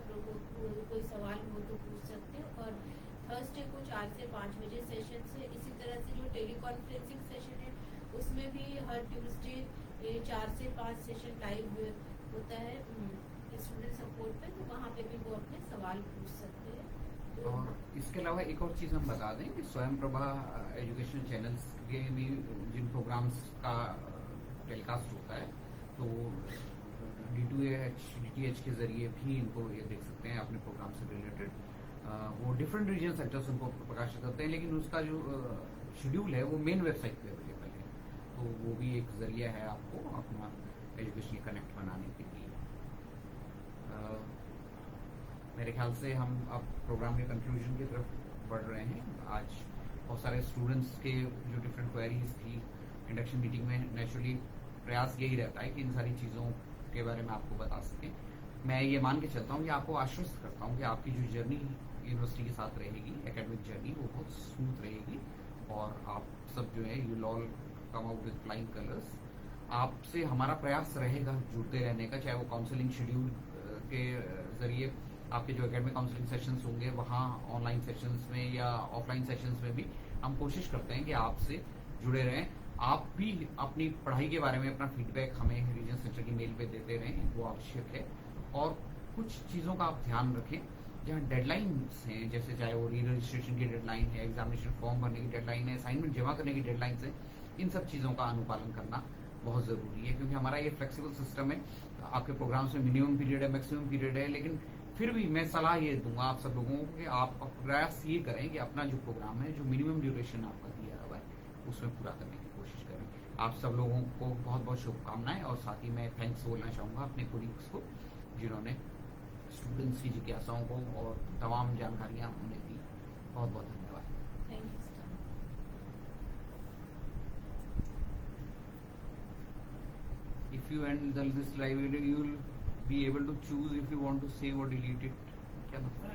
कोई सवाल हो तो पूछ सकते हैं। और थर्सडे को 4 से 5 बजे सेशन है। इसी तरह से जो टेली कॉन्फ्रेंसिंग सेशन है उसमें भी हर ट्यूसडे 4 से 5 सेशन लाइव होता है स्टूडेंट सपोर्ट पे, तो वहाँ पे भी वो अपने सवाल पूछ सकते हैं। तो और इसके अलावा एक और चीज़ हम बता दें कि स्वयं प्रभा एजुकेशनल चैनल्स के भी जिन प्रोग्राम्स का टेलीकास्ट होता है तो DTH के जरिए भी इनको ये देख सकते हैं अपने प्रोग्राम से रिलेटेड। वो डिफरेंट रीजन सेक्टर्स उनको प्रकाशित करते हैं, लेकिन उसका जो शेड्यूल है वो मेन वेबसाइट पे अवेलेबल है। तो वो भी एक जरिया है आपको अपना एजुकेशनल कनेक्ट बनाने के लिए। मेरे ख्याल से हम अब प्रोग्राम के कंक्लूजन की तरफ बढ़ रहे हैं। आज बहुत सारे स्टूडेंट्स के जो डिफरेंट क्वेरीज थी इंडक्शन मीटिंग में, नेचुरली प्रयास यही रहता है कि इन सारी चीज़ों के बारे में आपको बता सकें। मैं ये मान के चलता हूँ कि आपको आश्वस्त करता हूँ कि आपकी जो जर्नी यूनिवर्सिटी के साथ रहेगी, एकेडमिक जर्नी, वो बहुत स्मूथ रहेगी और आप सब जो है you all come out with flying colours. आपसे हमारा प्रयास रहेगा जुड़ते रहने का, चाहे वो काउंसलिंग शेड्यूल के जरिए आपके जो एकेडमिक काउंसलिंग सेशंस होंगे वहाँ ऑनलाइन सेशंस में या ऑफलाइन सेशंस में भी हम कोशिश करते हैं कि आपसे जुड़े रहें। आप भी अपनी पढ़ाई के बारे में अपना फीडबैक हमें रीजन सेंटर की मेल पे देते रहें, वो आवश्यक है। और कुछ चीज़ों का आप ध्यान रखें जहाँ डेडलाइंस हैं, जैसे चाहे वो री रजिस्ट्रेशन की डेडलाइन है, एग्जामिनेशन फॉर्म भरने की डेडलाइन है, असाइनमेंट जमा करने की डेडलाइन है, इन सब चीज़ों का अनुपालन करना बहुत ज़रूरी है, क्योंकि हमारा ये फ्लेक्सिबल सिस्टम है। आपके प्रोग्राम्स में मिनिमम पीरियड है, मैक्सिमम पीरियड है, लेकिन फिर भी मैं सलाह ये दूंगा आप सब लोगों को कि आप प्रयास ये करें कि अपना जो प्रोग्राम है, जो मिनिमम ड्यूरेशन आपका दिया हुआ है, उसमें पूरा करने की कोशिश करें। आप सब लोगों को बहुत बहुत शुभकामनाएं, और साथ ही मैं थैंक्स बोलना चाहूँगा अपने कोलीग्स को जिन्होंने स्टूडेंट्स की जिज्ञासाओं को और तमाम जानकारियाँ उन्हें दी। बहुत बहुत धन्यवाद। Thank you sir. If you end this live video, you will be able to choose if you want to save or delete it. क्या मतलब?